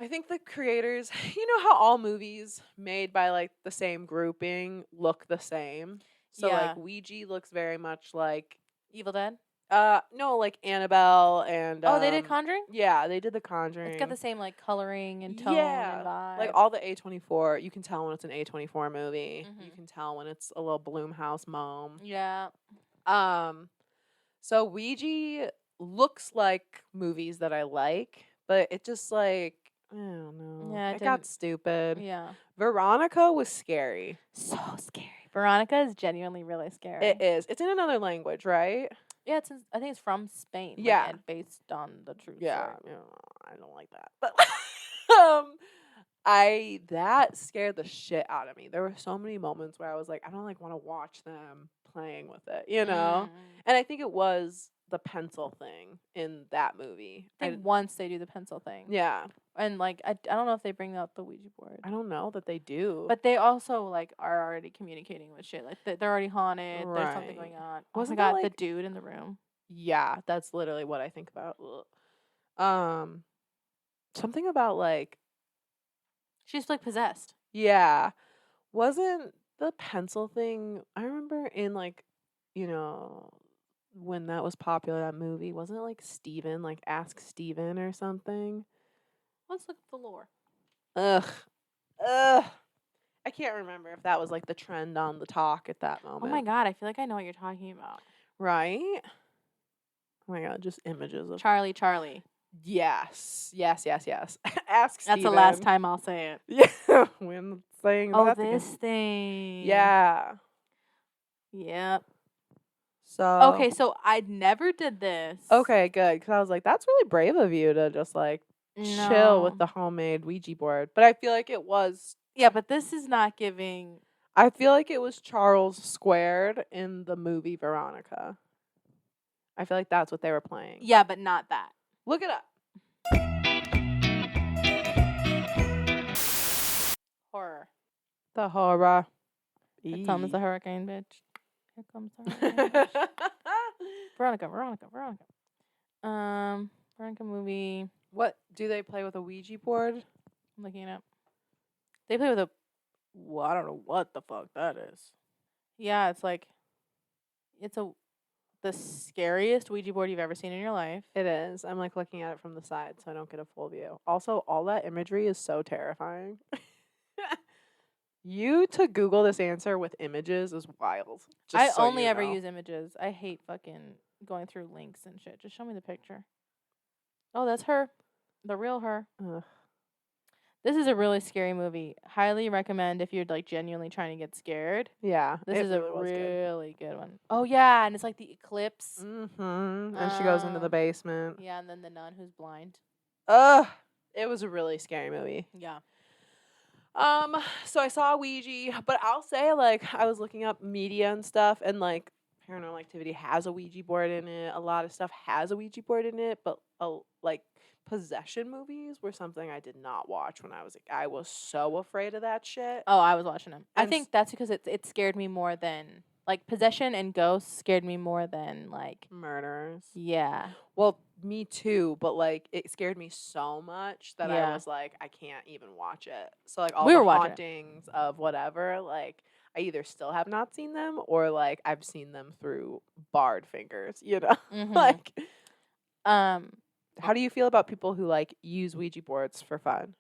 I think the creators, you know how all movies made by, like, the same grouping look the same? So, like, Ouija looks very much like... Evil Dead? No, like Annabelle and... Oh, they did Conjuring? Yeah, they did The Conjuring. It's got the same, like, coloring and tone and vibe. Like, all the A24, you can tell when it's an A24 movie. You can tell when it's a little Blumhouse mom. Yeah. So Ouija looks like movies that I like, but it just, like, I don't know. Yeah, it got stupid. Yeah. Veronica was scary. So scary. Veronica is genuinely really scary. It is. It's in another language, right? Yeah, I think it's from Spain. Yeah. Like, based on the true story. Yeah, I don't like that. But that scared the shit out of me. There were so many moments where I was like, I don't like want to watch them playing with it, you know? And I think it was the pencil thing in that movie. I think once they do the pencil thing. Yeah. And, like, I don't know if they bring out the Ouija board. I don't know that they do. But they also, like, are already communicating with shit. Like, they're already haunted. Right. There's something going on. Wasn't oh my god, like, the dude in the room. Yeah, that's literally what I think about. Something about, like... She's, like, possessed. Yeah. Wasn't the pencil thing... I remember in, like, you know... when that was popular, that movie, wasn't it like Steven, like Ask Steven or something? Let's look at the lore. Ugh. I can't remember if that was like the trend on the talk at that moment. Oh my god, I feel like I know what you're talking about. Right? Oh my god, just images of Charlie. Yes. Ask Steven. That's the last time I'll say it. Yeah. When saying Oh, that this again. thing. Yeah. Yep. So. Okay, so I never did this. Okay, good. Because I was like, that's really brave of you to just like chill with No. the homemade Ouija board. But I feel like it was. Yeah, but this is not giving. I feel like it was Charles squared in the movie Veronica. I feel like that's what they were playing. Yeah, but not that. Look it up. Horror. The horror. Here comes the hurricane, bitch. Here comes the hurricane, bitch. Veronica. Veronica movie. What do they play with a Ouija board? I'm looking it up. They play with a. Well, I don't know what the fuck that is. Yeah, it's like. It's the scariest Ouija board you've ever seen in your life. It is. I'm like looking at it from the side so I don't get a full view. Also, all that imagery is so terrifying. You to Google this answer with images is wild. I only ever use images. I hate fucking going through links and shit. Just show me the picture. Oh, that's her. The real her. Ugh. This is a really scary movie. Highly recommend if you're like genuinely trying to get scared. Yeah. This is a really good one. Oh yeah, and it's like the eclipse. Mm-hmm. And she goes into the basement. Yeah, and then the nun who's blind. Ugh. It was a really scary movie. Yeah. So I saw Ouija, but I'll say like I was looking up media and stuff, and like Paranormal Activity has a Ouija board in it. A lot of stuff has a Ouija board in it, but like possession movies were something I did not watch when I was like I was so afraid of that shit. Oh, I was watching them. I And think that's because it scared me more than like possession and ghosts scared me more than like Murders. yeah. Well, me too, but like it scared me so much that I Yeah. was like I can't even watch it. So like all We the were watching it. hauntings of whatever, like I either still have not seen them or like I've seen them through barred fingers, you know? Mhm. Like how do you feel about people who like use Ouija boards for fun?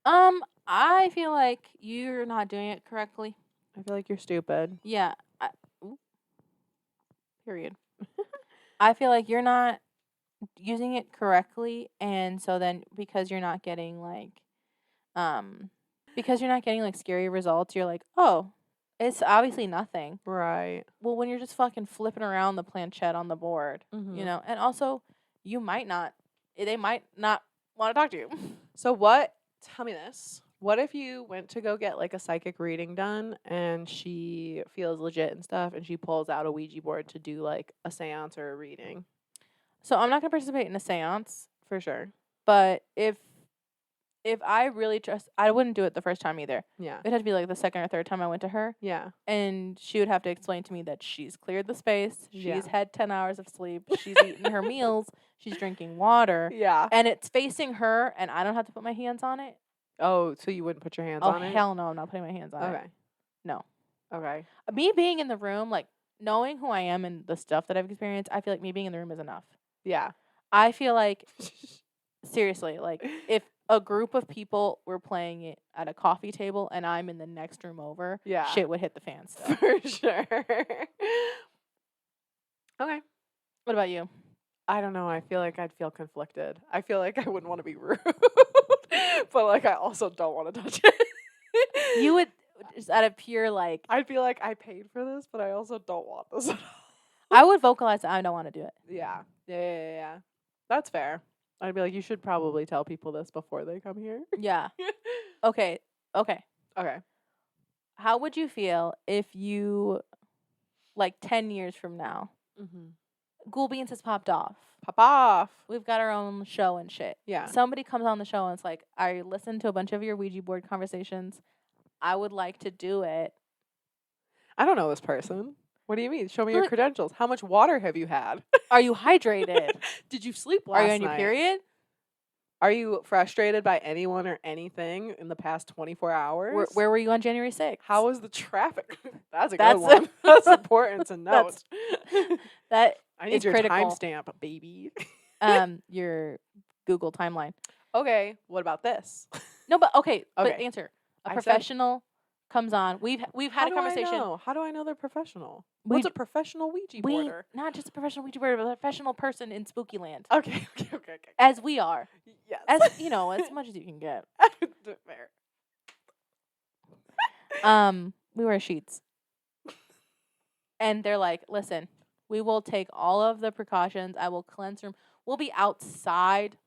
I feel like you're not doing it correctly. I feel like you're stupid. Yeah. Period. I feel like you're not using it correctly, and so then because you're not getting like scary results, you're like, "Oh, it's obviously nothing." Right. Well, when you're just fucking flipping around the planchette on the board, Mhm. you know. And also, they might not want to talk to you. So tell me this. What if you went to go get like a psychic reading done and she feels legit and stuff and she pulls out a Ouija board to do like a seance or a reading? So I'm not going to participate in a seance, For sure. but if I really trust, I wouldn't do it the first time either. Yeah. It'd have to be like the second or third time I went to her. Yeah. And she would have to explain to me that she's cleared the space, she's Yeah. had 10 hours of sleep, she's eaten her meals, she's drinking water, Yeah. and it's facing her, and I don't have to put my hands on it. Oh, so you wouldn't put your hands Oh, on it? hell no, I'm not putting my hands on it. Okay. No. Okay. Me being in the room, like, knowing who I am and the stuff that I've experienced, I feel like me being in the room is enough. Yeah. I feel like, seriously, like, if a group of people were playing it at a coffee table and I'm in the next room over, Yeah. shit would hit the fan still. For sure. Okay. What about you? I don't know. I feel like I'd feel conflicted. I feel like I wouldn't want to be rude, but like I also don't want to touch it. You would, just out of pure, like, I'd be like, I paid for this, but I also don't want this at all. I would vocalize that I don't want to do it. Yeah. Yeah. That's fair. I'd be like, you should probably tell people this before they come here. Yeah. Okay. Okay. How would you feel if you, like, 10 years from now, Mm-hmm. Ghoul Beans has popped off. Pop off. We've got our own show and shit. Yeah. Somebody comes on the show and it's like, I listened to a bunch of your Ouija board conversations. I would like to do it. I don't know this person. What do you mean? Show me your Like- credentials. How much water have you had? Are you hydrated? Did you sleep last Are night? you on your period? Are you frustrated by anyone or anything in the past 24 hours? Where were you on January 6th? How was the traffic? That's a That's good one. That's important to note. That I need is your critical. timestamp, baby. your Google timeline. Okay, what about this? No, but okay, but Okay. answer. A I said- professional comes on. We've had a conversation. How do I know they're professional? We- What's a professional Ouija boarder? Not just a professional Ouija boarder, but a professional person in spooky land. Okay. As we are. Yes. As as much as you can get. Fair. We wear sheets. And they're like, listen, we will take all of the precautions. I will cleanse room. We'll be outside.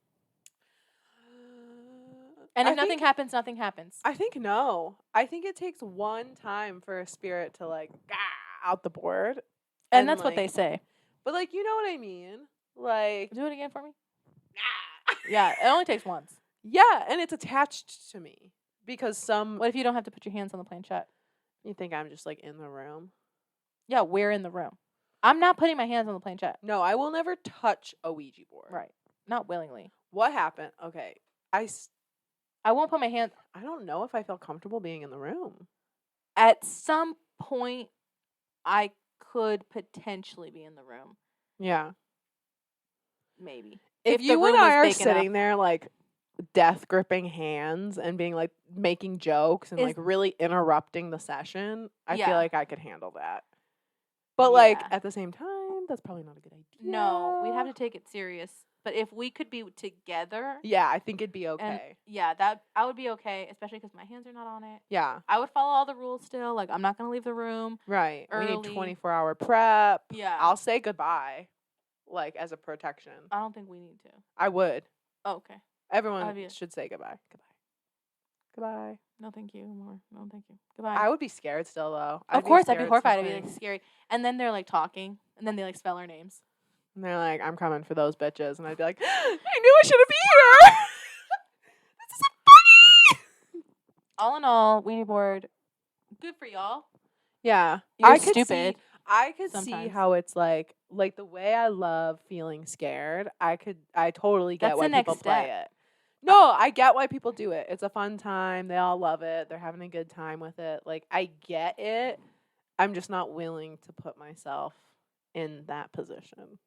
And if nothing happens, nothing happens. I think no. I think it takes one time for a spirit to like out the board. And that's what they say. But like, you know what I mean? Like, do it again for me. Yeah, it only takes once. Yeah, and it's attached to me because What if you don't have to put your hands on the planchette? You think I'm just like in the room? Yeah, we're in the room. I'm not putting my hands on the planchette. No, I will never touch a Ouija board. Right. Not willingly. What happened? Okay. I won't put my hands. I don't know if I feel comfortable being in the room. At some point, I could potentially be in the room. Yeah. Maybe. If you and I are sitting there like death gripping hands and being like making jokes and like really interrupting the session, I feel like I could handle that. But like at the same time, that's probably not a good idea. No, we'd have to take it serious. But if we could be together, yeah, I think it'd be okay. That I would be okay, especially because my hands are not on it. Yeah, I would follow all the rules still. Like I'm not gonna leave the room. Right. Early. We need 24-hour prep. Yeah. I'll say goodbye, like as a protection. I don't think we need to. I would. Oh, okay. Everyone should say goodbye. Goodbye. No, thank you. No, thank you. Goodbye. I would be scared still, though. Of course, I'd be horrified. I'd be like scary. And then they're like talking, and then they like spell our names. And they're like, "I'm coming for those bitches," and I'd be like, "I knew I should have been here. This isn't funny." All in all, Ouija board, good for y'all. Yeah, You're stupid. I could see how it's like the way I love feeling scared. I totally get why people play it. No, I get why people do it. It's a fun time. They all love it. They're having a good time with it. Like, I get it. I'm just not willing to put myself in that position.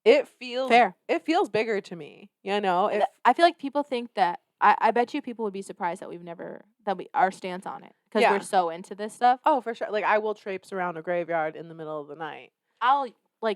It feels fair. It feels bigger to me, you know? I feel like people think that I bet you people would be surprised that our stance on it because we're so into this stuff. Oh, for sure. Like, I will traipse around a graveyard in the middle of the night. I'll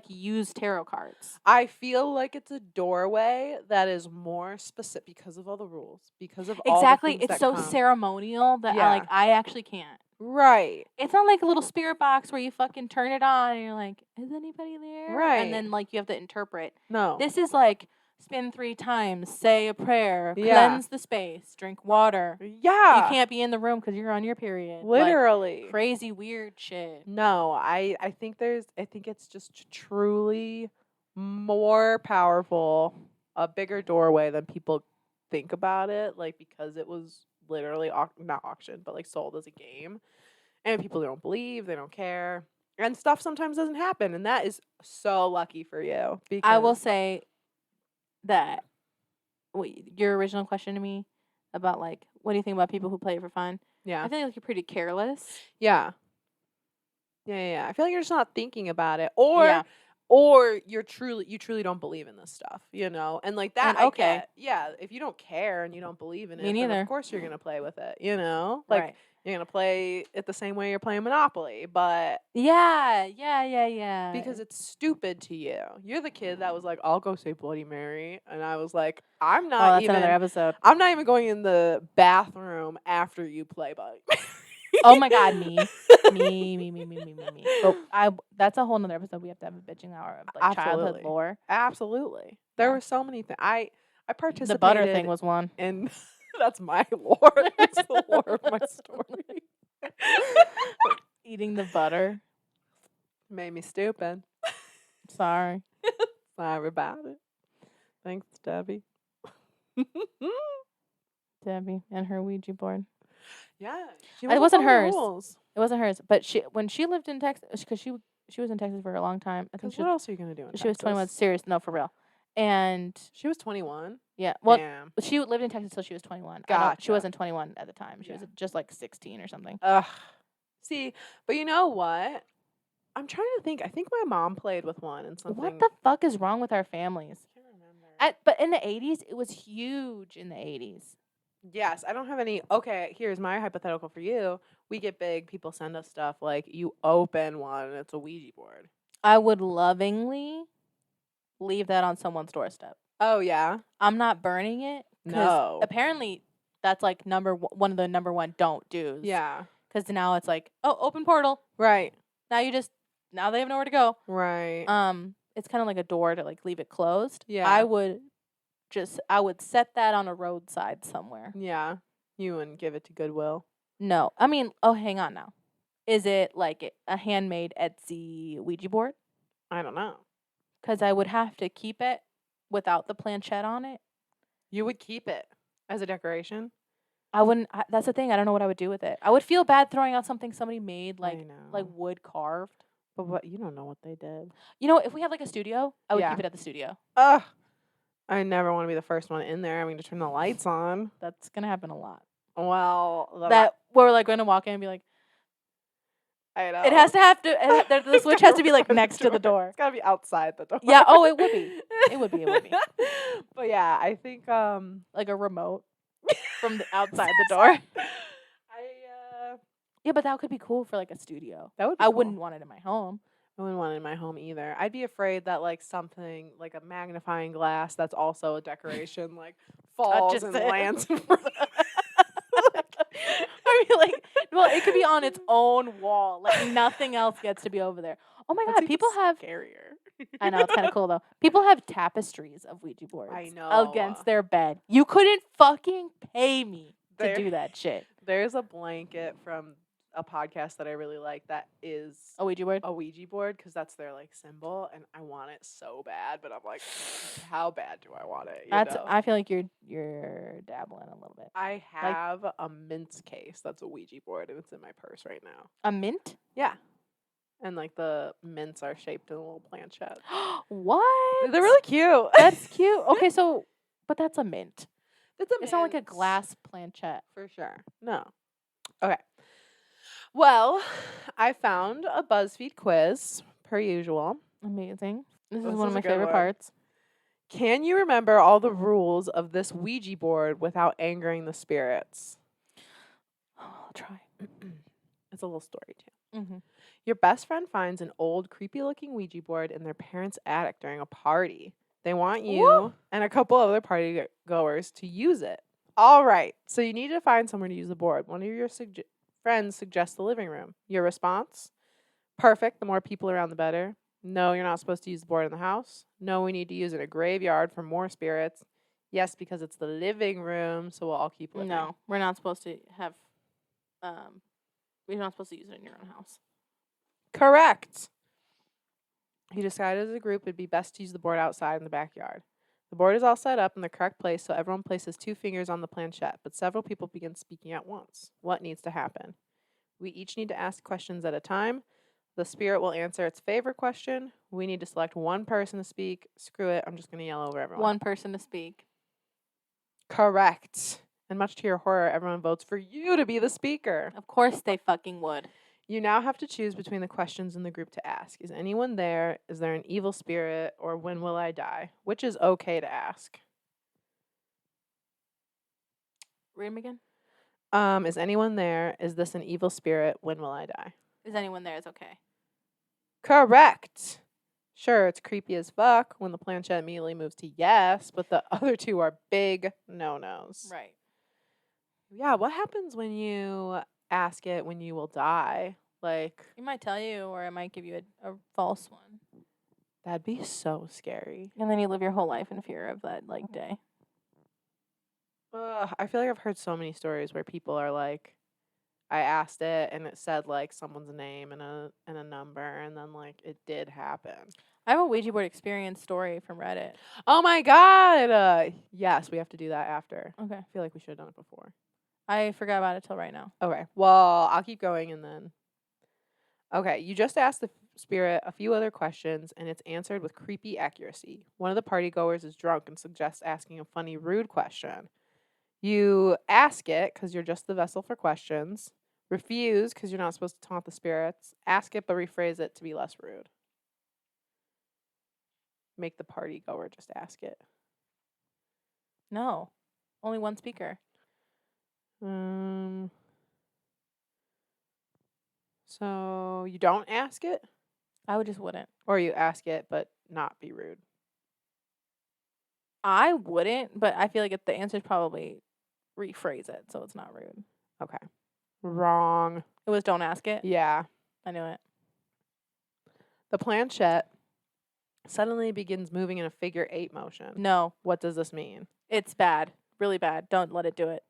use tarot cards. I feel like it's a doorway that is more specific because of all the rules, because of all the things it's so ceremonial that I actually can't. Right. It's not like a little spirit box where you fucking turn it on and you're like, is anybody there? Right. And then like you have to interpret. No. This is like spin 3 times, say a prayer, cleanse the space, drink water. Yeah. You can't be in the room because you're on your period. Literally. Like, crazy, weird shit. No, I think it's just truly more powerful, a bigger doorway than people think about it, like because it was literally not auctioned, but like sold as a game. And people don't believe, they don't care. And stuff sometimes doesn't happen, and that is so lucky for you. Because I will say that your original question to me about like what do you think about people who play it for fun? Yeah. I feel like you're pretty careless. Yeah. Yeah. I feel like you're just not thinking about it. Or you truly don't believe in this stuff, you know? And like that, I get. Yeah, if you don't care and you don't believe in it, then of course you're going to play with it, you know? Like, you're going to play it the same way you're playing Monopoly, but... Yeah. Because it's stupid to you. You're the kid that was like, I'll go say Bloody Mary. And I was like, I'm not even... another episode. I'm not even going in the bathroom after you play Bloody Mary. Oh my God, me. Oh, that's a whole nother episode. We have to have a bitching hour of like childhood lore. Absolutely. There were so many things. I participated. The butter thing was one. And that's my lore. That's the lore of my story. Eating the butter made me stupid. Sorry. Sorry about it. Thanks, Debbie. Debbie and her Ouija board. Yeah, it wasn't hers. It wasn't hers. But when she lived in Texas, because she was in Texas for a long time. I think what else are you gonna do? She was 21. Serious, no, for real. And she was 21. Yeah. Well, she lived in Texas until she was 21. Gotcha. She wasn't 21 at the time. She was just like 16 or something. Ugh. See, but you know what? I'm trying to think. I think my mom played with one and something. What the fuck is wrong with our families? I can't remember. But in the 80s, it was huge in the 80s. Yes, I don't have any. Okay, here's my hypothetical for you. We get big, people send us stuff like you open one and it's a Ouija board. I would lovingly leave that on someone's doorstep. Oh, yeah? I'm not burning it because No. apparently that's like one of the number one don't do's. Yeah. Because now it's like, oh, open portal. Right. Now they have nowhere to go. Right. It's kind of like a door to like leave it closed. Yeah. I would set that on a roadside somewhere. Yeah. You wouldn't give it to Goodwill. No, I mean, oh, hang on now. Is it like a handmade Etsy Ouija board? I don't know. Because I would have to keep it without the planchette on it. You would keep it as a decoration? I wouldn't. That's the thing. I don't know what I would do with it. I would feel bad throwing out something somebody made, like wood carved. But what, you don't know what they did. You know, if we had like a studio, I would keep it at the studio. Ugh. I never want to be the first one in there. I mean, to turn the lights on. That's gonna happen a lot. Well, we're like going to walk in and be like, I know. It has to have to. The switch has to be like next to the door. It's gotta be outside the door. Yeah. Oh, it would be. It would be. But yeah, I think like a remote from the outside the door. Yeah, but that could be cool for like a studio. That would. I wouldn't want it in my home. I wouldn't want it in my home either. I'd be afraid that like something like a magnifying glass that's also a decoration like falls and lands in front of I mean, like, well, it could be on its own wall. Like, nothing else gets to be over there. Oh my God, people have scarier. I know, it's kind of cool though. People have tapestries of Ouija boards. I know. Against their bed. You couldn't fucking pay me to do that shit. There's a blanket from a podcast that I really like that is a Ouija board. A Ouija board, because that's their like symbol, and I want it so bad, but I'm like, how bad do I want it? I feel like you're dabbling a little bit. I have a mint case that's a Ouija board, and it's in my purse right now. A mint? Yeah. And like the mints are shaped in a little planchette. What? They're really cute. That's cute. Okay, but that's a mint. It's not like a glass planchette. For sure. No. Okay. Well, I found a BuzzFeed quiz, per usual. Amazing. This is one of my favorite parts. Can you remember all the rules of this Ouija board without angering the spirits? Oh, I'll try. It's a little story, too. Mm-hmm. Your best friend finds an old, creepy-looking Ouija board in their parents' attic during a party. They want you and a couple other party goers to use it. All right, so you need to find somewhere to use the board. One of your friends suggests the living room. Your response? Perfect. The more people around, the better. No, you're not supposed to use the board in the house. No, we need to use it in a graveyard for more spirits. Yes, because it's the living room, so we'll all keep living. No, we're not supposed to have. We're not supposed to use it in your own house. Correct. You decided as a group it'd be best to use the board outside in the backyard. The board is all set up in the correct place, so everyone places 2 fingers on the planchette, but several people begin speaking at once. What needs to happen? We each need to ask questions at a time. The spirit will answer its favorite question. We need to select one person to speak. Screw it, I'm just going to yell over everyone. One person to speak. Correct. And much to your horror, everyone votes for you to be the speaker. Of course they fucking would. You now have to choose between the questions in the group to ask. Is anyone there? Is there an evil spirit? Or when will I die? Which is okay to ask? Read them again. Is anyone there? Is this an evil spirit? When will I die? Is anyone there is okay. Correct. Sure, it's creepy as fuck when the planchette immediately moves to yes, but the other 2 are big no-nos. Right. Yeah, what happens when you ask it when you will die? Like, it might tell you, or it might give you a false one. That'd be so scary. And then you live your whole life in fear of that day. I feel like I've heard so many stories where people are like, I asked it and it said like someone's name and a number, and then like it did happen. I have a Ouija board experience story from Reddit. Oh my God! Yes, we have to do that after. Okay. I feel like we should have done it before. I forgot about it till right now. Okay. Well, I'll keep going and then. Okay, you just asked the spirit a few other questions, and it's answered with creepy accuracy. One of the partygoers is drunk and suggests asking a funny, rude question. You ask it because you're just the vessel for questions. Refuse because you're not supposed to taunt the spirits. Ask it, but rephrase it to be less rude. Make the partygoer just ask it. No. Only one speaker. So you don't ask it, I just wouldn't. or you ask it but not be rude. I wouldn't, but I feel like the answer's probably rephrase it so it's not rude. Okay. Wrong. It was don't ask it. Yeah. I knew it. The planchette suddenly begins moving in a figure 8 motion. No, What does this mean? it's bad. Really bad. Don't let it do it.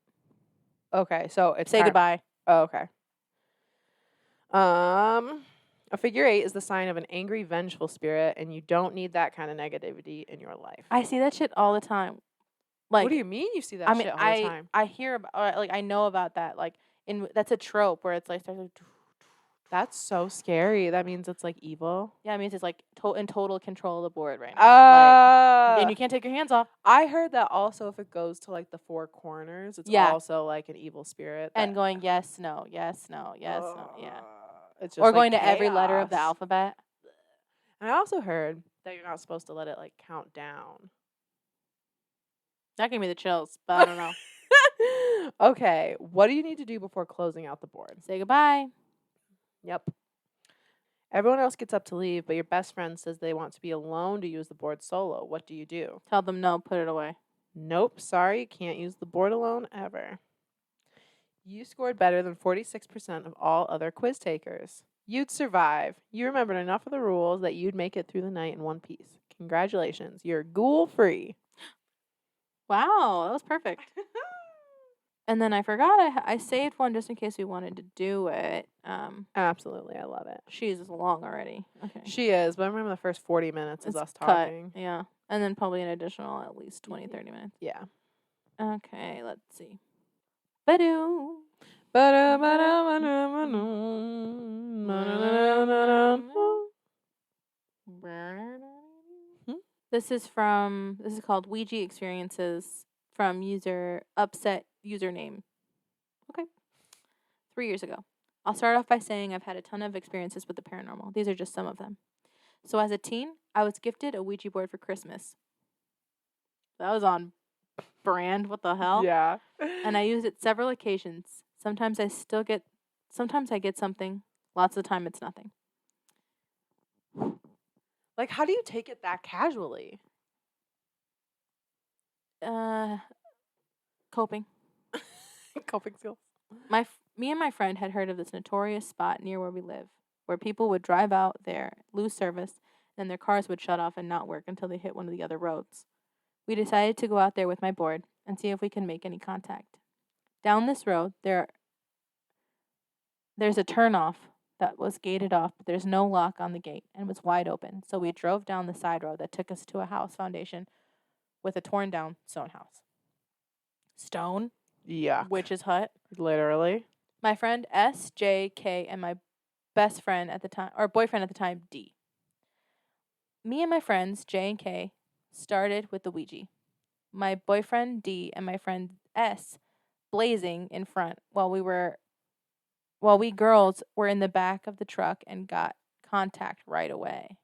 Okay, so it's Say goodbye. Oh, okay. A figure 8 is the sign of an angry, vengeful spirit, and you don't need that kind of negativity in your life. I see that shit all the time. Like, what do you mean you see that I mean, shit all the time? I hear about, like, I know about that. Like, that's a trope where it's like, starts like, That's so scary. That means it's like evil. yeah, it means it's like in total control of the board right now. Like, and you can't take your hands off. I heard that also if it goes to like the 4 corners, it's also like an evil spirit. And going yes, no, yes, no, yes, no, yeah. It's just or going like to every letter of the chaos. alphabet. And I also heard that you're not supposed to let it like count down. That gave me the chills, but I don't know. Okay, what do you need to do before closing out the board? Say goodbye. Yep. Everyone else gets up to leave, but your best friend says they want to be alone to use the board solo. What do you do? Tell them no, put it away. Nope, sorry, you can't use the board alone ever. You scored better than 46% of all other quiz takers. You'd survive. You remembered enough of the rules that you'd make it through the night in one piece. Congratulations, you're ghoul-free. Wow, that was perfect. And then I forgot I saved one just in case we wanted to do it. Absolutely, I love it. She's long already. Okay. She is, but I remember the first 40 minutes is us cut. talking. Yeah. And then probably an additional at least 20, 30 minutes. Yeah. Okay, let's see. Badoo. This is called Ouija Experiences from user Upset Username. Okay. 3 years ago. I'll start off by saying I've had a ton of experiences with the paranormal. These are just some of them. So as a teen, I was gifted a Ouija board for Christmas. That was on brand. What the hell? Yeah. And I used it several occasions. Sometimes I get something. Lots of the time it's nothing. Like, how do you take it that casually? Coping. Coping skills. Me and my friend had heard of this notorious spot near where we live, where people would drive out there, lose service, and their cars would shut off and not work until they hit one of the other roads. We decided to go out there with my board and see if we can make any contact. Down this road, there's a turnoff that was gated off, but there's no lock on the gate and was wide open. So we drove down the side road that took us to a house foundation with a torn down stone house. Stone? Yeah. Witch's hut? Literally. My friend S, J, K, and my best friend at the time, or boyfriend at the time, D. Me and my friends, J and K, started with the Ouija. My boyfriend, D, and my friend S blazing in front while we girls were in the back of the truck and got contact right away.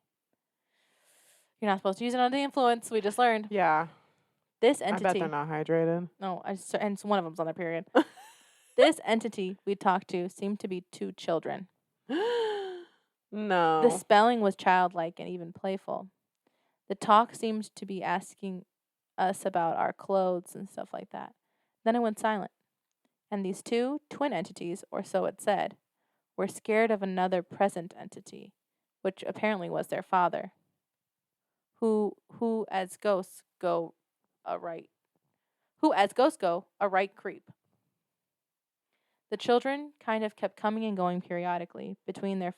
You're not supposed to use it under the influence. We just learned. Yeah. This entity. I bet they're not hydrated. No, and one of them's on their period. This entity we talked to seemed to be 2 children. No. The spelling was childlike and even playful. The talk seemed to be asking us about our clothes and stuff like that. Then it went silent. And these 2 twin entities, or so it said, were scared of another present entity, which apparently was their father, who as ghosts go a right creep. The children kind of kept coming and going periodically between when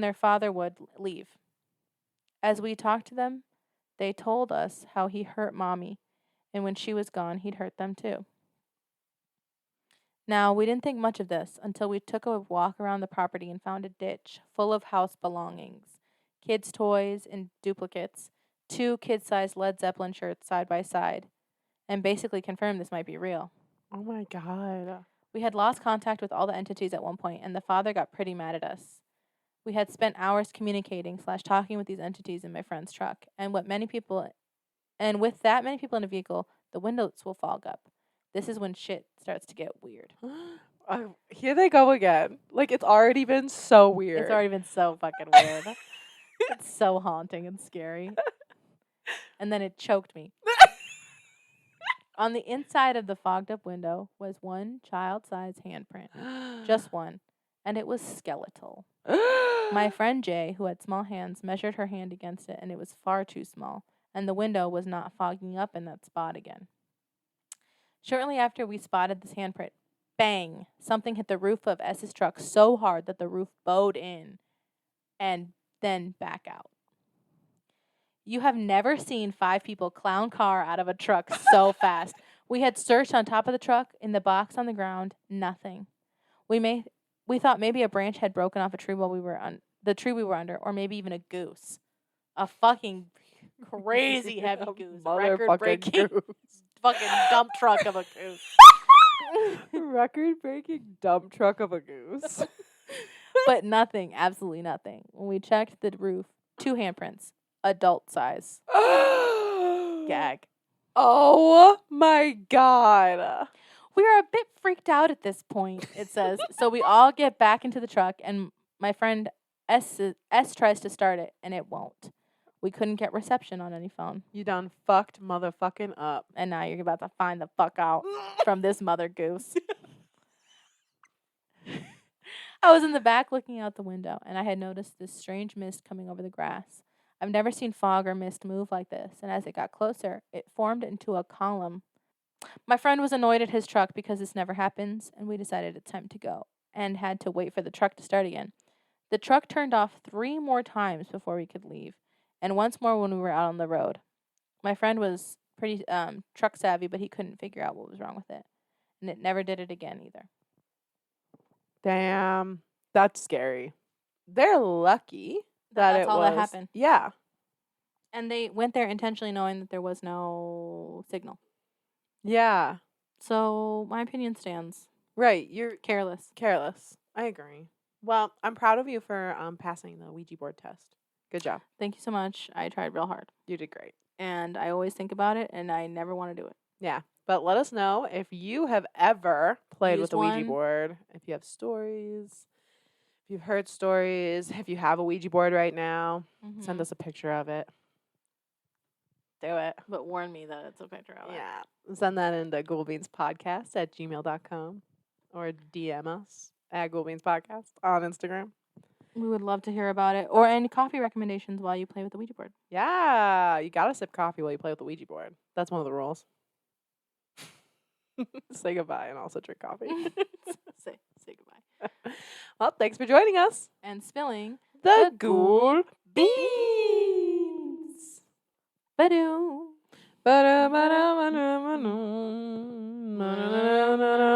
their father would leave. As we talked to them, they told us how he hurt Mommy, and when she was gone, he'd hurt them too. Now, we didn't think much of this until we took a walk around the property and found a ditch full of house belongings, kids' toys and duplicates, 2 kid-sized Led Zeppelin shirts side by side, and basically confirmed this might be real. Oh my God. We had lost contact with all the entities at one point, and the father got pretty mad at us. We had spent hours communicating / talking with these entities in my friend's truck, and with that many people in a vehicle, the windows will fog up. This is when shit starts to get weird. Here they go again. Like, it's already been so weird. It's already been so fucking weird. It's so haunting and scary. And then it choked me. On the inside of the fogged up window was one child-sized handprint. Just one. And it was skeletal. My friend Jay, who had small hands, measured her hand against it, and it was far too small. And the window was not fogging up in that spot again. Shortly after we spotted this handprint, bang! Something hit the roof of S's truck so hard that the roof bowed in and then back out. You have never seen 5 people clown car out of a truck so fast. We had searched on top of the truck, in the box on the ground, nothing. We thought maybe a branch had broken off a tree while we were the tree we were under, or maybe even a goose. A fucking crazy heavy goose. Record-breaking fucking dump truck of a goose. Record-breaking dump truck of a goose. But nothing, absolutely nothing. When we checked the roof, 2 handprints, adult size. Gag. Oh my God. We are a bit freaked out at this point, it says. So we all get back into the truck, and my friend S tries to start it, and it won't. We couldn't get reception on any phone. You done fucked motherfucking up. And now you're about to find the fuck out from this mother goose. I was in the back looking out the window, and I had noticed this strange mist coming over the grass. I've never seen fog or mist move like this, and as it got closer, it formed into a column. My friend was annoyed at his truck because this never happens, and we decided it's time to go, and had to wait for the truck to start again. The truck turned off 3 more times before we could leave, and once more when we were out on the road. My friend was pretty truck savvy, but he couldn't figure out what was wrong with it, and it never did it again either. Damn, that's scary. They're lucky that all that happened. Yeah. And they went there intentionally knowing that there was no signal. Yeah. So my opinion stands. Right. You're Careless. I agree. Well, I'm proud of you for passing the Ouija board test. Good job. Thank you so much. I tried real hard. You did great. And I always think about it, and I never want to do it. Yeah. But let us know if you have ever played with a Ouija one. board, if you have stories, if you've heard stories, if you have a Ouija board right now, send us a picture of it. Do it. But warn me that it's a picture of it. Yeah. Send that into ghoulbeanspodcast@gmail.com or DM us at ghoulbeanspodcast on Instagram. We would love to hear about it. Or any coffee recommendations while you play with the Ouija board. Yeah. You got to sip coffee while you play with the Ouija board. That's one of the rules. Say goodbye and also drink coffee. Say goodbye. Well, thanks for joining us. And spilling the Ghoul Beans. Ba-doo. Ba-da-ba-da-ba-da-ba-da.